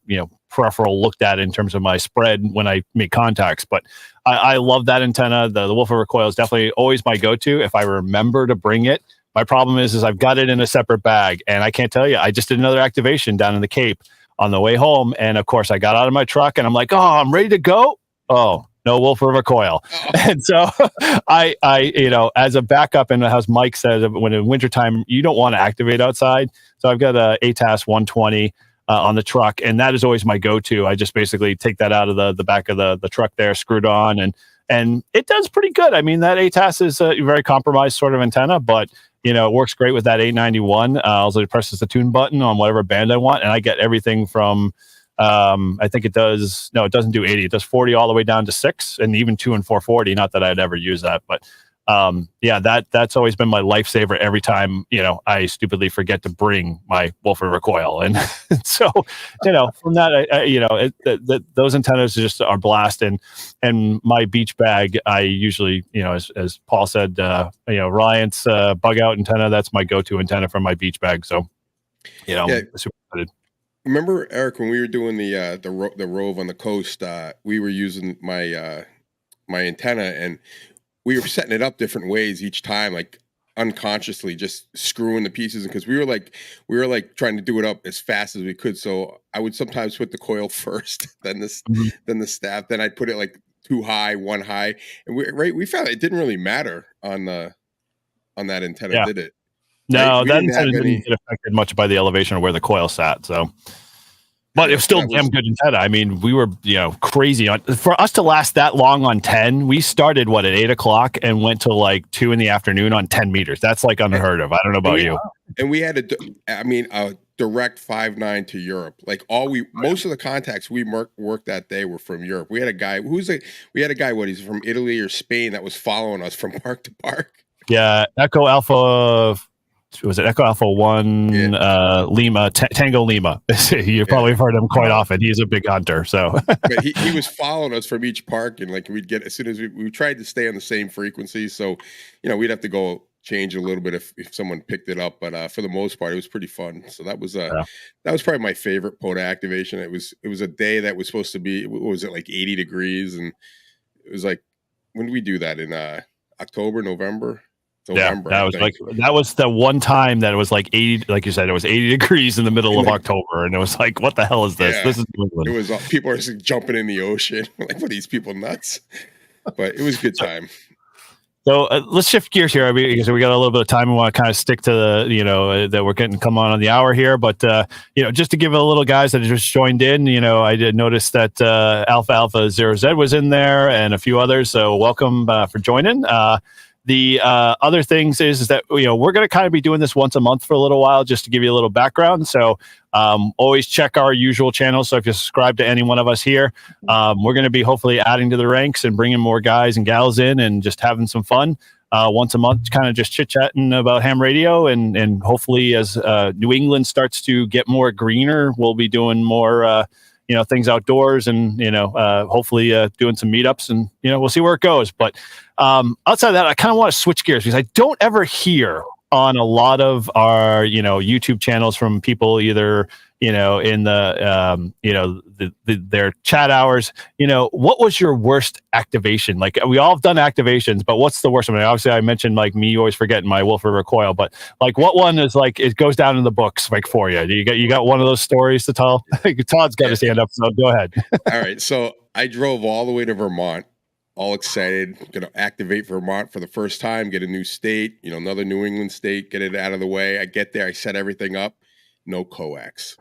peripheral looked at in terms of my spread when I make contacts. But I love that antenna. The Wolf River Recoil is definitely always my go-to if I remember to bring it. My problem is I've got it in a separate bag, and I can't tell you, I just did another activation down in the Cape on the way home. And of course I got out of my truck and I'm like, oh, I'm ready to go. Oh, no Wolf River Recoil. And so I as a backup, and as Mike said, when in wintertime, you don't want to activate outside. So I've got a ATAS 120 on the truck, and that is always my go-to. I just basically take that out of the back of the truck there, screwed on, and it does pretty good. I mean, that ATAS is a very compromised sort of antenna, but it works great with that 891. Also it presses the tune button on whatever band I want, and I get everything from I think it doesn't do 80. It does 40 all the way down to 6, and even 2 and 440. Not that I'd ever use that, but yeah, that's always been my lifesaver every time, I stupidly forget to bring my Wolfer Recoil. And so, from that, those antennas just are blast. And my beach bag, I usually, as Paul said, Reliance bug out antenna, that's my go-to antenna for my beach bag. So, Yeah. super excited. Remember, Eric, when we were doing the Rove on the coast, we were using my my antenna, and we were setting it up different ways each time, like unconsciously just screwing the pieces. And because we were like trying to do it up as fast as we could. So I would sometimes put the coil first, then then the staff, then I'd put it like two high, one high. And we found it didn't really matter on that antenna, did it? No, We that didn't have antenna didn't get affected much by the elevation of where the coil sat. So, but it was still damn good antenna. I mean, we were crazy on for us to last that long on 10. We started at 8 o'clock and went to like 2 in the afternoon on 10 meters. That's like unheard of. I don't know about you. And we had a direct 5.9 to Europe. Like most of the contacts we worked that day were from Europe. We had a guy he's from Italy or Spain that was following us from park to park. Yeah, Echo Alpha. Was it Echo Alpha 1 Lima Tango Lima? You probably have heard him quite often. He's a big hunter. So but he was following us from each park, and like we'd get as soon as we tried to stay on the same frequency. So we'd have to go change a little bit if someone picked it up. But for the most part, it was pretty fun. So that was probably my favorite POTA activation. It was a day that was supposed to be, what was it, like 80 degrees, and it was like, when did we do that, in October, November? November, that was the one time that it was like 80, like you said, it was 80 degrees in the middle of October, and it was like, what the hell is this? This is New England. It was people are just jumping in the ocean. Like, what are these people nuts? But it was a good time. So let's shift gears here. I mean, because we got a little bit of time. We want to kind of stick to the, that we're getting come on the hour here. But, just to give a little guys that just joined in, I did notice that Alpha 0Z was in there and a few others. So welcome for joining. The other things is that, we're going to kind of be doing this once a month for a little while, just to give you a little background. So always check our usual channels. So if you subscribe to any one of us here, we're going to be hopefully adding to the ranks and bringing more guys and gals in and just having some fun once a month, kind of just chit-chatting about ham radio. And hopefully as New England starts to get more greener, we'll be doing more things outdoors and, hopefully doing some meetups, and, we'll see where it goes. But outside of that, I kind of want to switch gears, because I don't ever hear on a lot of our, YouTube channels from people either, in their chat hours, what was your worst activation? Like, we all have done activations, but what's the worst one? Obviously I mentioned like me always forgetting my Wolfer Recoil, but like, what one is like, it goes down in the books like for you? You got one of those stories to tell? Todd's got his hand up, so go ahead. All right. So I drove all the way to Vermont, all excited, going to activate Vermont for the first time, get a new state, another New England state, get it out of the way. I get there, I set everything up, no coax.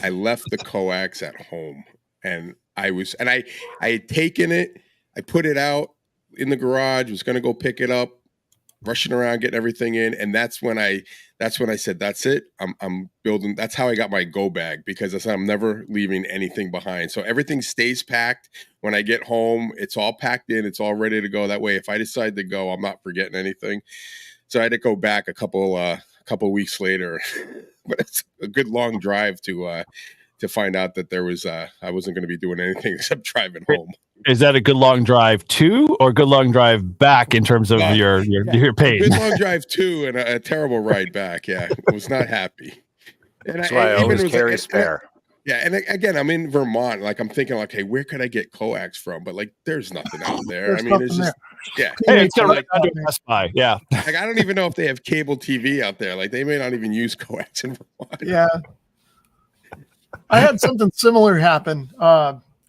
I left the coax at home, and I had taken it, I put it out in the garage, was going to go pick it up, rushing around, getting everything in. And that's when I said, that's it. I'm building. That's how I got my go bag, because I said, I'm never leaving anything behind. So everything stays packed. When I get home, it's all packed in. It's all ready to go. That way, if I decide to go, I'm not forgetting anything. So I had to go back a couple weeks later, but it's a good long drive to find out that there was I wasn't going to be doing anything except driving home. Is that a good long drive to, or good long drive back in terms of your pain? Good long drive to, and a terrible ride back. Yeah, I was not happy. And that's why I always carry a spare. Yeah, and again, I'm in Vermont. Like, I'm thinking, like, hey, where could I get coax from? But like, there's nothing out there. It's just Hey, it's right down to Best Buy. Yeah, like, I don't even know if they have cable TV out there. Like, they may not even use coax in Vermont. Yeah, I had something similar happen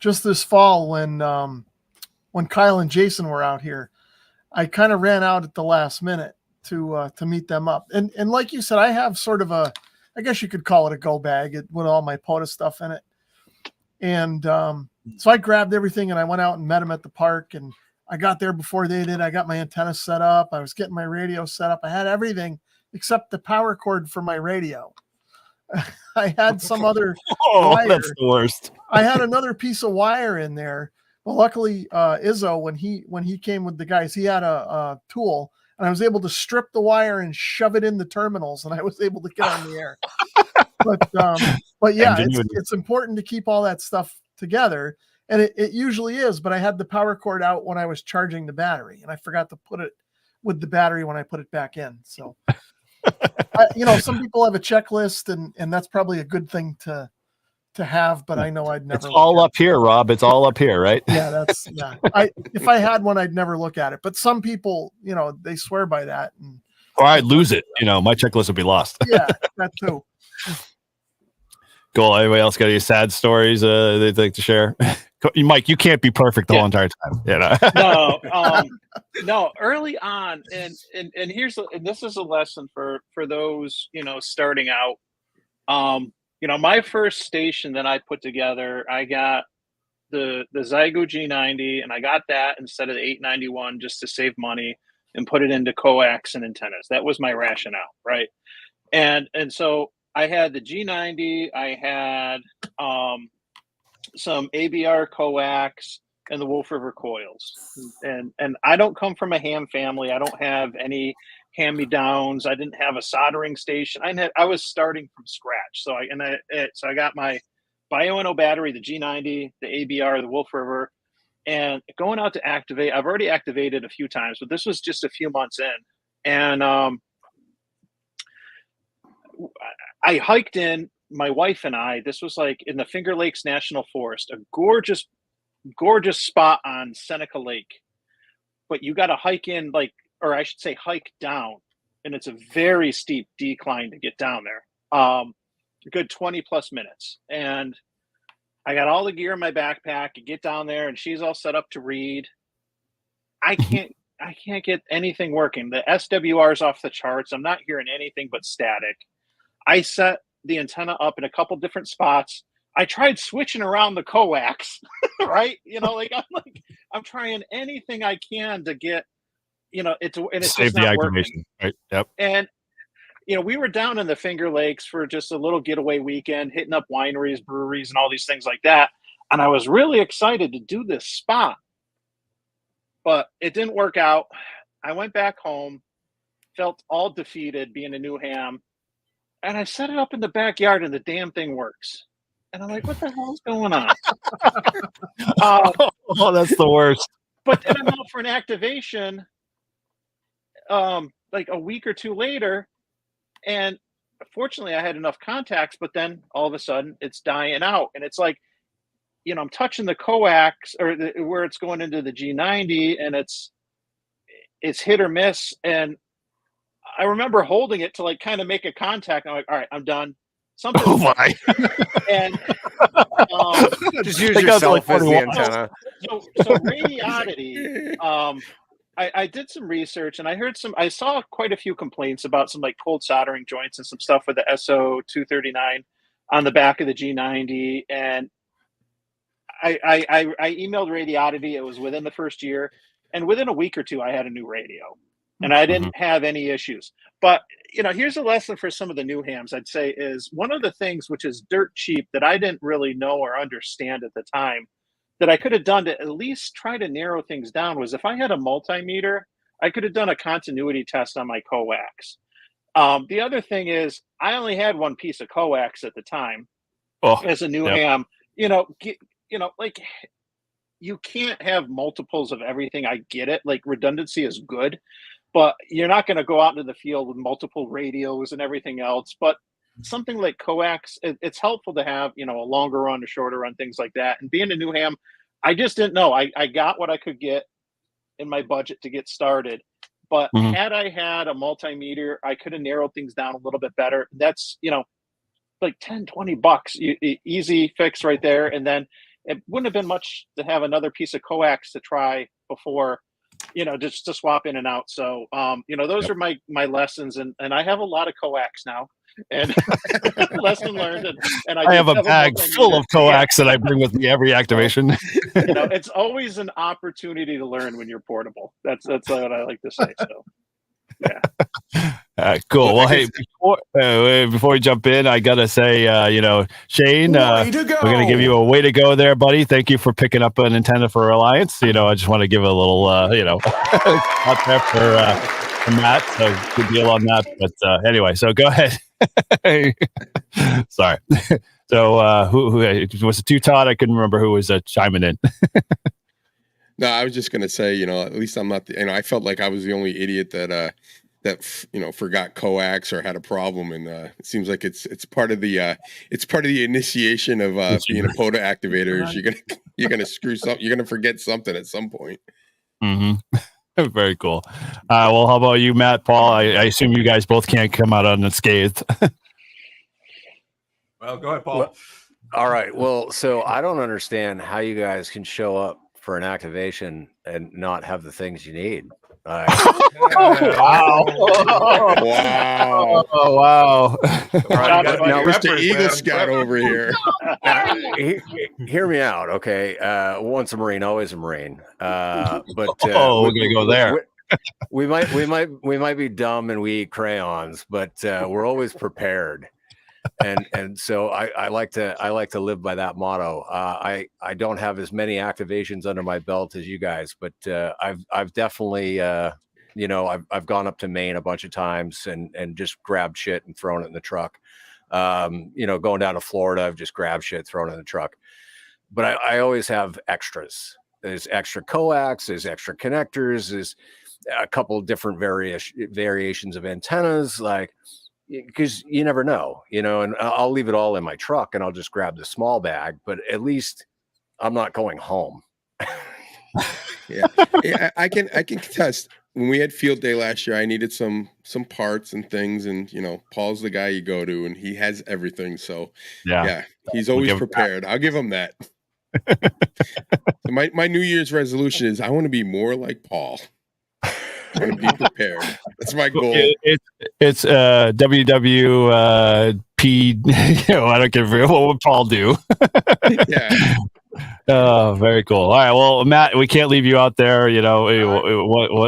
just this fall when Kyle and Jason were out here. I kind of ran out at the last minute to meet them up, and like you said, I have sort of a, I guess you could call it a go bag with all my POTA stuff in it. And so I grabbed everything and I went out and met them at the park, and I got there before they did. I got my antenna set up. I was getting my radio set up. I had everything except the power cord for my radio. I had some other wire. That's the worst. I had another piece of wire in there, Well, luckily, Izzo, when he came with the guys, he had a tool, and I was able to strip the wire and shove it in the terminals, and I was able to get on the air. But yeah, it's important to keep all that stuff together, and it usually is. But I had the power cord out when I was charging the battery, and I forgot to put it with the battery when I put it back in. So, some people have a checklist, and that's probably a good thing to have, but I know I'd never. It's all up here, Rob. It's all up here, right? Yeah, if I had one, I'd never look at it. But some people, they swear by that. Or I'd lose it. My checklist would be lost. Yeah, that too. Cool. Anybody else got any sad stories they'd like to share? Mike, you can't be perfect the whole entire time. No. Early on, and this is a lesson for those starting out. My first station that I put together, I got the Zygo G90, and I got that instead of the 891 just to save money and put it into coax and antennas. That was my rationale, right? And so I had the G90, I had some ABR coax and the Wolf River coils. And I don't come from a ham family. I don't have any hand-me-downs. I didn't have a soldering station. I was starting from scratch. So I got my Bioenno battery, the G90, the ABR, the Wolf River, and going out to activate. I've already activated a few times, but this was just a few months in. And I hiked in, my wife and I, this was like in the Finger Lakes National Forest, a gorgeous spot on Seneca Lake. But you got to hike in, or I should say hike down, and it's a very steep decline to get down there. A good 20 plus minutes. And I got all the gear in my backpack. I get down there, and she's all set up to read. I can't get anything working. The SWR's off the charts. I'm not hearing anything but static. I set the antenna up in a couple different spots. I tried switching around the coax, right? I'm trying anything I can to get, it's save just the not activation, working. right? Yep. And we were down in the Finger Lakes for just a little getaway weekend, hitting up wineries, breweries, and all these things like that. And I was really excited to do this spot, but it didn't work out. I went back home, felt all defeated being a new ham. And I set it up in the backyard, and the damn thing works. And I'm like, what the hell is going on? Oh, that's the worst. But then I'm out for an activation like a week or two later. And fortunately, I had enough contacts. But then all of a sudden, it's dying out. And it's like, I'm touching the coax or where it's going into the G90, and it's hit or miss. And I remember holding it to kind of make a contact. I'm like, all right, I'm done. Something. Oh my! And just use yourself as the antenna. So radiodity. I did some research, and I saw quite a few complaints about some cold soldering joints and some stuff with the SO239 on the back of the G90. And I emailed radiodity. It was within the first year, and within a week or two, I had a new radio. And I didn't have any issues. But, here's a lesson for some of the new hams, I'd say, is one of the things which is dirt cheap that I didn't really know or understand at the time that I could have done to at least try to narrow things down was if I had a multimeter, I could have done a continuity test on my coax. The other thing is I only had one piece of coax at the time as a new ham. You can't have multiples of everything. I get it. Redundancy is good. But you're not going to go out into the field with multiple radios and everything else. But something like coax, it's helpful to have, a longer run, a shorter run, things like that. And being a new ham, I just didn't know. I got what I could get in my budget to get started. But had I had a multimeter, I could have narrowed things down a little bit better. That's, like $10-20, easy fix right there. And then it wouldn't have been much to have another piece of coax to try before, just to swap in and out. So, those are my lessons, and I have a lot of coax now, and lesson learned. And I have a bag full of coax that I bring with me every activation. It's always an opportunity to learn when you're portable. That's what I like to say. So, yeah. Cool. Well, Well, I hey, before we jump in, I gotta say, Shane, Way to go. we're gonna give you a way to go there, buddy. Thank you for picking up an antenna for Reliance. I just want to give a little, out there for Matt. So good deal on that. But anyway, so go ahead. Sorry. So who was it? Todd? I couldn't remember who was chiming in. No, I was just gonna say, at least I'm not. I felt like I was the only idiot that forgot coax or had a problem, and it seems like it's part of the initiation of being a POTA activator. Is you're gonna screw something. You're gonna forget something at some point. Mm-hmm. Very cool. Well, how about you, Matt, Paul? I assume you guys both can't come out unscathed. Well, go ahead, Paul. Well, all right. Well, so I don't understand how you guys can show up for an activation and not have the things you need. Wow! Wow! Oh, wow! Now, Mr. Eagle Scout over here. Hear me out, okay? Once a Marine, always a Marine. But we're gonna go there. We might be dumb and we eat crayons, but we're always prepared. And so I like to live by that motto. I don't have as many activations under my belt as you guys, but I've definitely I've gone up to Maine a bunch of times and just grabbed shit and thrown it in the truck. Going down to Florida, I've just grabbed shit, thrown it in the truck. But I always have extras. There's extra coax, there's extra connectors, there's a couple of different variations of antennas, because you never know, and I'll leave it all in my truck and I'll just grab the small bag, but at least I'm not going home. Yeah, I can contest. When we had field day last year, I needed some parts and things, and Paul's the guy you go to, and he has everything. So yeah he's always prepared. I'll give him that. My New Year's resolution is I want to be more like Paul. I want to be prepared. That's my goal. It's WWP. I don't care what would Paul do. Yeah. Oh, very cool. All right. Well, Matt, we can't leave you out there.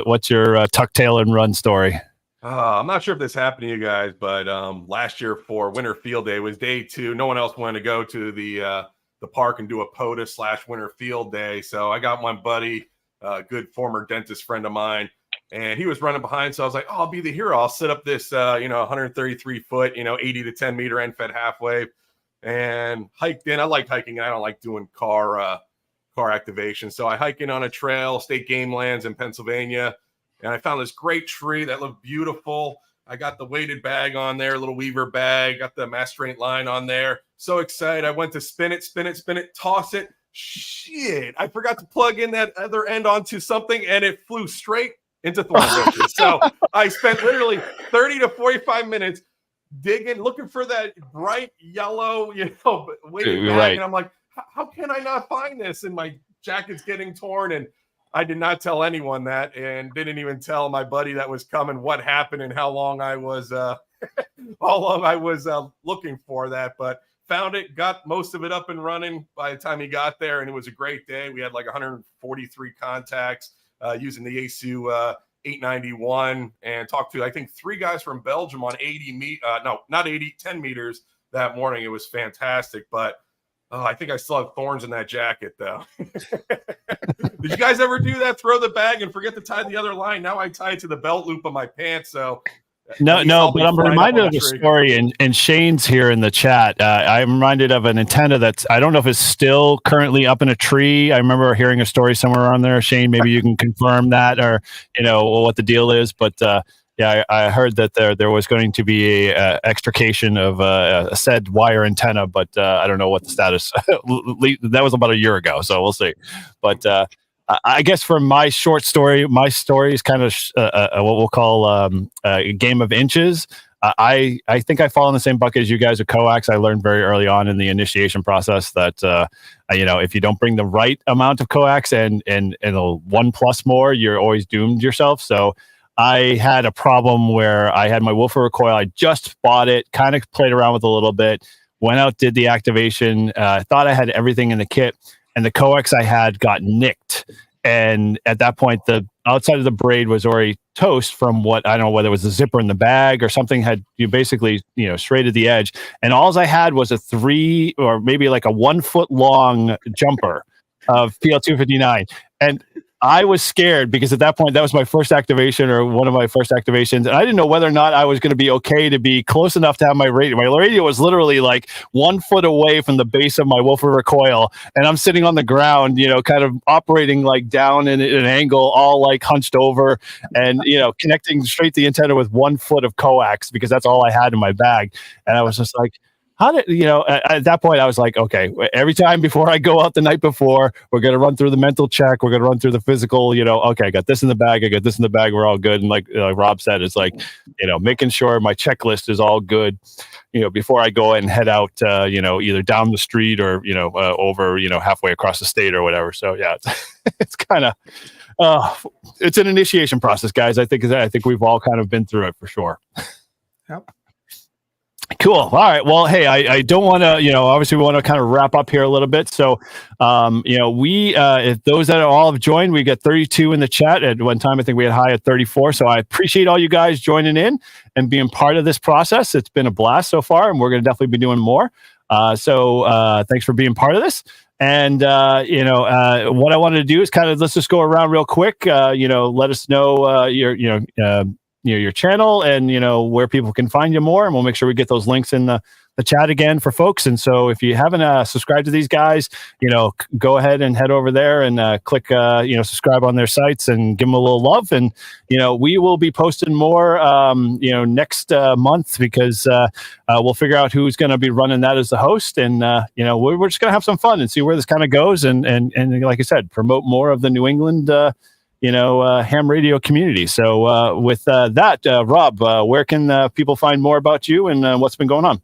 What's your tuck tail and run story? I'm not sure if this happened to you guys, but last year for Winter Field Day was day 2. No one else wanted to go to the park and do a POTA / Winter Field Day. So I got my buddy, good former dentist friend of mine, and he was running behind. So I was like, I'll be the hero. I'll set up this, 133 foot, 80 to 10 meter end fed half wave, and hiked in. I like hiking. I don't like doing car activation. So I hike in on a trail, state game lands in Pennsylvania, and I found this great tree that looked beautiful. I got the weighted bag on there, little weaver bag, got the mass straight line on there. So excited. I went to spin it, toss it. Shit, I forgot to plug in that other end onto something, and it flew straight into thorn bushes. So I spent literally 30 to 45 minutes digging, looking for that bright yellow, weighted bag. Right. And I'm like, how can I not find this? And my jacket's getting torn. And I did not tell anyone that, and didn't even tell my buddy that was coming what happened and how long I was looking for that. But found it, got most of it up and running by the time he got there, and it was a great day. We had like 143 contacts using the ASU 891, and talked to, I think, 3 guys from Belgium on 10 meters that morning. It was fantastic, but I think I still have thorns in that jacket, though. Did you guys ever do that? Throw the bag and forget to tie the other line? Now I tie it to the belt loop of my pants, so... No, but I'm reminded of a story, and Shane's here in the chat. I'm reminded of an antenna that's, I don't know if it's still currently up in a tree. I remember hearing a story somewhere around there. Shane, maybe you can confirm that, or what the deal is. But yeah, I heard that there was going to be a extrication of a said wire antenna, but I don't know what the status. That was about a year ago, so we'll see. But I guess for my short story, my story is kind of what we'll call a game of inches. I think I fall in the same bucket as you guys with coax. I learned very early on in the initiation process that if you don't bring the right amount of coax and a 1+ more, you're always doomed yourself. So I had a problem where I had my woofer recoil. I just bought it, kind of played around with it a little bit, went out, did the activation. Thought I had everything in the kit, and the coax I had got nicked. And at that point, the outside of the braid was already toast from what, I don't know whether it was the zipper in the bag or something, had you basically, serrated the edge. And all I had was a 3 or maybe like a 1 foot long jumper of PL259. And I was scared because at that point, that was my first activation or one of my first activations. And I didn't know whether or not I was going to be okay to be close enough to have my radio. My radio was literally like 1 foot away from the base of my Wolfer Recoil. And I'm sitting on the ground, kind of operating like down in an angle, all like hunched over and, connecting straight the antenna with 1 foot of coax because that's all I had in my bag. And I was just like, how did, at that point I was like, okay, every time before I go out the night before, we're going to run through the mental check. We're going to run through the physical, okay, I got this in the bag. I got this in the bag. We're all good. And like Rob said, it's like, making sure my checklist is all good, before I go and head out, either down the street or, over, halfway across the state or whatever. So yeah, it's kind of, it's an initiation process, guys. I think we've all kind of been through it for sure. Yep. Cool. All right. Well, hey, I don't want to, obviously we want to kind of wrap up here a little bit. So, we, if those that all have joined, we got 32 in the chat. At one time, I think we had high at 34. So I appreciate all you guys joining in and being part of this process. It's been a blast so far, and we're going to definitely be doing more. So thanks for being part of this. And, what I wanted to do is kind of, let's just go around real quick. Let us know, your channel and where people can find you more, and we'll make sure we get those links in the chat again for folks. And so if you haven't subscribed to these guys, go ahead and head over there and click subscribe on their sites and give them a little love. And we will be posting more next month because we'll figure out who's going to be running that as the host. And we're just going to have some fun and see where this kind of goes, and like I said, promote more of the New England ham radio community. So with that, Rob, where can people find more about you and what's been going on?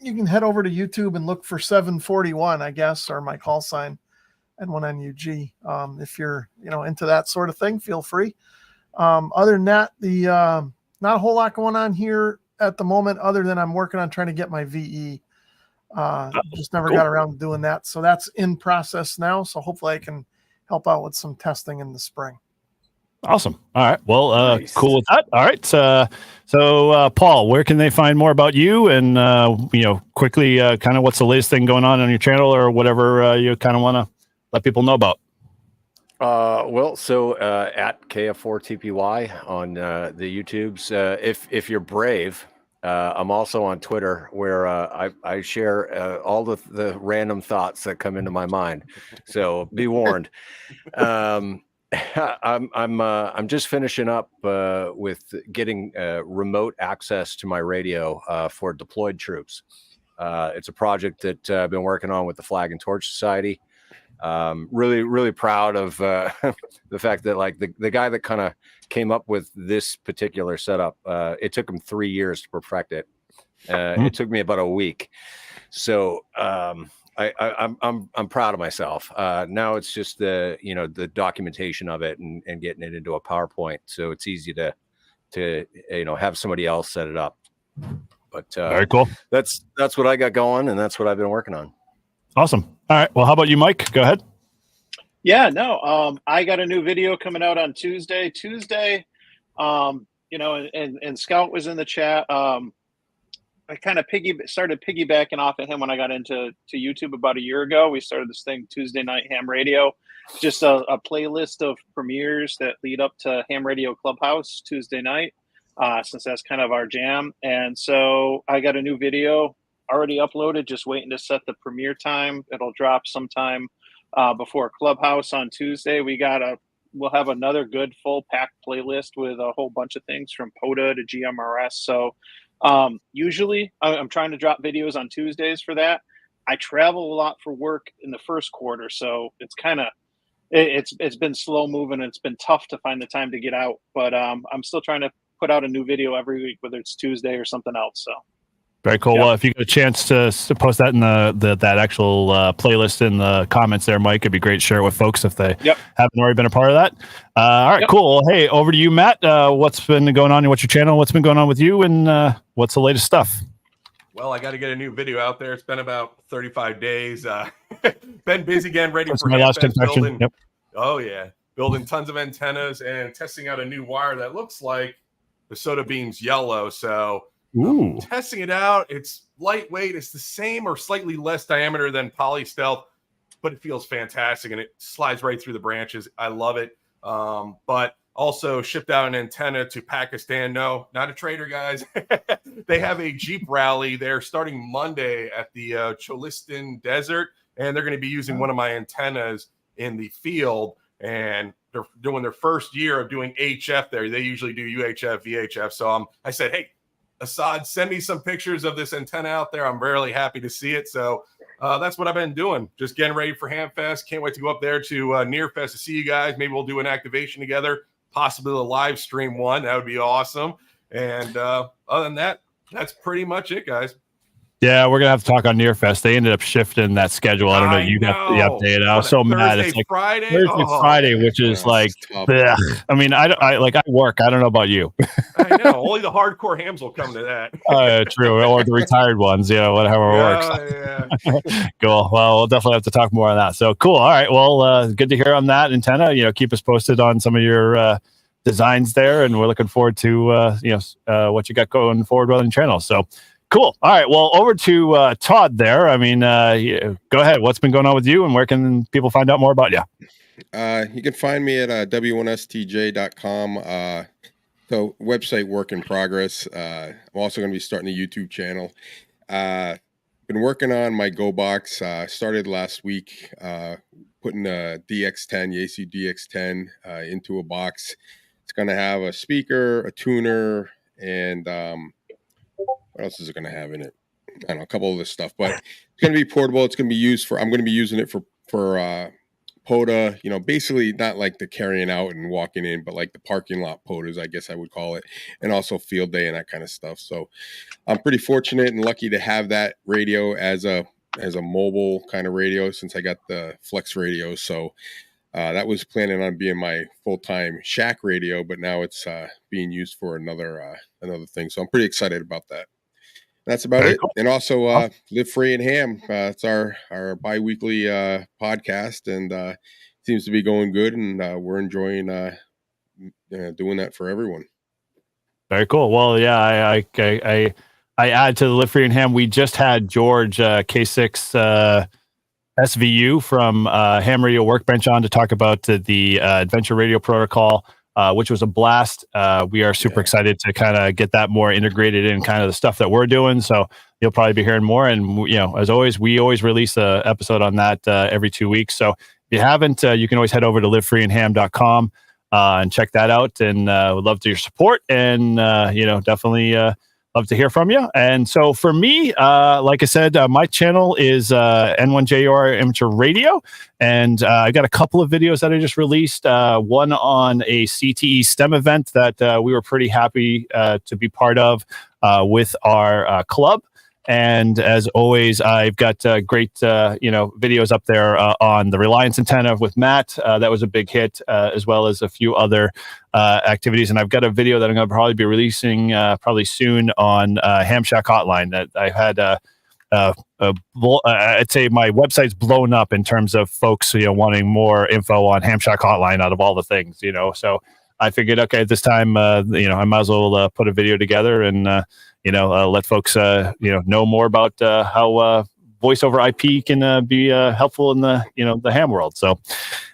You can head over to YouTube and look for 741, I guess, or my call sign, N1NUG. If you're into that sort of thing, feel free. Other than that, not a whole lot going on here at the moment, other than I'm working on trying to get my VE. Just never got around to doing that, so that's in process now. So hopefully I can help out with some testing in the spring. Awesome. All right. Well, nice. Cool with that. All right. So Paul, where can they find more about you? And, quickly, kind of what's the latest thing going on your channel or whatever you kind of want to let people know about? So at KF4TPY on the YouTubes, if you're brave, I'm also on Twitter where I share all the random thoughts that come into my mind. So be warned. I'm just finishing up with getting remote access to my radio for deployed troops. It's a project that I've been working on with the Flag and Torch Society. Really, really proud of the fact that like the guy that kind of came up with this particular setup, it took him 3 years to perfect it. It took me about a week. So I'm proud of myself. Now it's just the documentation of it and getting it into a PowerPoint, so it's easy to have somebody else set it up. But very cool. That's what I got going, and that's what I've been working on. Awesome. All right. Well, how about you, Mike? Go ahead. Yeah, no. I got a new video coming out on Tuesday. And Scout was in the chat. I kind of started piggybacking off of him when I got into YouTube about a year ago. We started this thing, Tuesday Night Ham Radio, just a playlist of premieres that lead up to Ham Radio Clubhouse Tuesday night, since that's kind of our jam. And so I got a new video already uploaded, just waiting to set the premiere time. It'll drop sometime before Clubhouse on Tuesday. We'll have another good full packed playlist with a whole bunch of things from POTA to GMRS. So usually I'm trying to drop videos on Tuesdays for that. I travel a lot for work in the first quarter, so it's kind of it's been slow moving and it's been tough to find the time to get out. But I'm still trying to put out a new video every week, whether it's Tuesday or something else. So very cool. Yep. Well, if you get a chance to post that in that actual playlist in the comments there, Mike, it'd be great to share it with folks if they haven't already been a part of that. All right, cool. Well, hey, over to you, Matt. What's been going on? What's your channel? What's been going on with you? And what's the latest stuff? Well, I got to get a new video out there. It's been about 35 days. Been busy again, ready for my last confession. Yep. Oh, yeah. building tons of antennas and testing out a new wire that looks like the soda beam's yellow. So testing it out. It's lightweight. It's the same or slightly less diameter than Polystealth, but it feels fantastic and it slides right through the branches. I love it. But also shipped out an antenna to Pakistan. No, not a trader, guys. They have a Jeep rally. They're starting Monday at the Cholistan Desert, and they're going to be using one of my antennas in the field. And they're doing their first year of doing HF there. They usually do UHF, VHF. So I said, hey, Assad, send me some pictures of this antenna out there. I'm really happy to see it. So that's what I've been doing. Just getting ready for Hamfest. Can't wait to go up there to Nearfest to see you guys. Maybe we'll do an activation together, possibly a live stream one. That would be awesome. And other than that, that's pretty much it, guys. Yeah, we're gonna have to talk on Nearfest. They ended up shifting that schedule. I don't know. You got the update. I was so mad. It's like Friday, Friday, which is like, I mean, I work. I don't know about you. I know. Only the hardcore hams will come to that. True, or the retired ones. Whatever works. Yeah. Cool. Well, we'll definitely have to talk more on that. So cool. All right. Well, good to hear on that antenna. Keep us posted on some of your designs there, and we're looking forward to what you got going forward on the channel. So. Cool. All right. Well, over to Todd there. I mean, go ahead. What's been going on with you, and where can people find out more about you? You can find me at W1STJ.com. So website work in progress. I'm also going to be starting a YouTube channel. Been working on my Go box. Started last week putting a DX10, Yaesu DX10 into a box. It's going to have a speaker, a tuner, and what else is it going to have in it? I don't know, a couple of this stuff, but it's going to be portable. It's going to be used for, I'm going to be using it for POTA, basically not like the carrying out and walking in, but like the parking lot POTAs, I guess I would call it, and also field day and that kind of stuff. So I'm pretty fortunate and lucky to have that radio as a mobile kind of radio since I got the Flex radio. So that was planning on being my full-time shack radio, but now it's being used for another thing. So I'm pretty excited about that. That's about it. Cool. And also Live Free and Ham. It's our bi-weekly podcast, and seems to be going good, and we're enjoying doing that for everyone. Very cool. Well, yeah, I add to the Live Free and Ham. We just had George K6 SVU from Ham Radio Workbench on to talk about the Adventure Radio Protocol, which was a blast. We are super excited to kind of get that more integrated in kind of the stuff that we're doing. So you'll probably be hearing more. And, as always, we always release an episode on that every 2 weeks. So if you haven't, you can always head over to livefreeandham.com and check that out. And would love to your support. And, definitely love to hear from you. And so for me, like I said, my channel is N1JR Amateur Radio. And I got a couple of videos that I just released. One on a CTE STEM event that we were pretty happy to be part of with our club. And as always, I've got great, videos up there on the Reliance antenna with Matt. That was a big hit, as well as a few other activities. And I've got a video that I'm going to probably be releasing probably soon on Ham Shack Hotline. That I had I'd say my website's blown up in terms of folks, wanting more info on Ham Shack Hotline out of all the things, So I figured, okay, at this time, I might as well put a video together and, let folks, know more about how voice over IP can be helpful in the ham world. So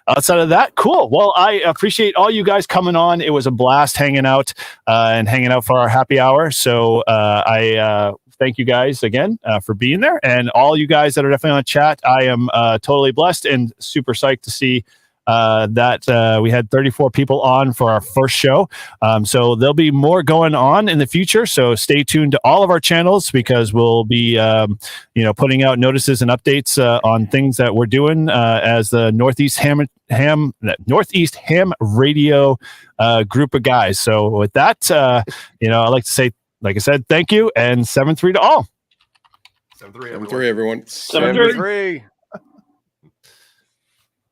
outside of that, cool. Well, I appreciate all you guys coming on. It was a blast hanging out for our happy hour. So I thank you guys again for being there. And all you guys that are definitely on the chat, I am totally blessed and super psyched to see that we had 34 people on for our first show. So there'll be more going on in the future. So stay tuned to all of our channels because we'll be, putting out notices and updates on things that we're doing as the Northeast Ham Radio group of guys. So with that, I'd like to say, like I said, thank you and 7-3 to all. 7-3, 7-3, everyone. 7-3.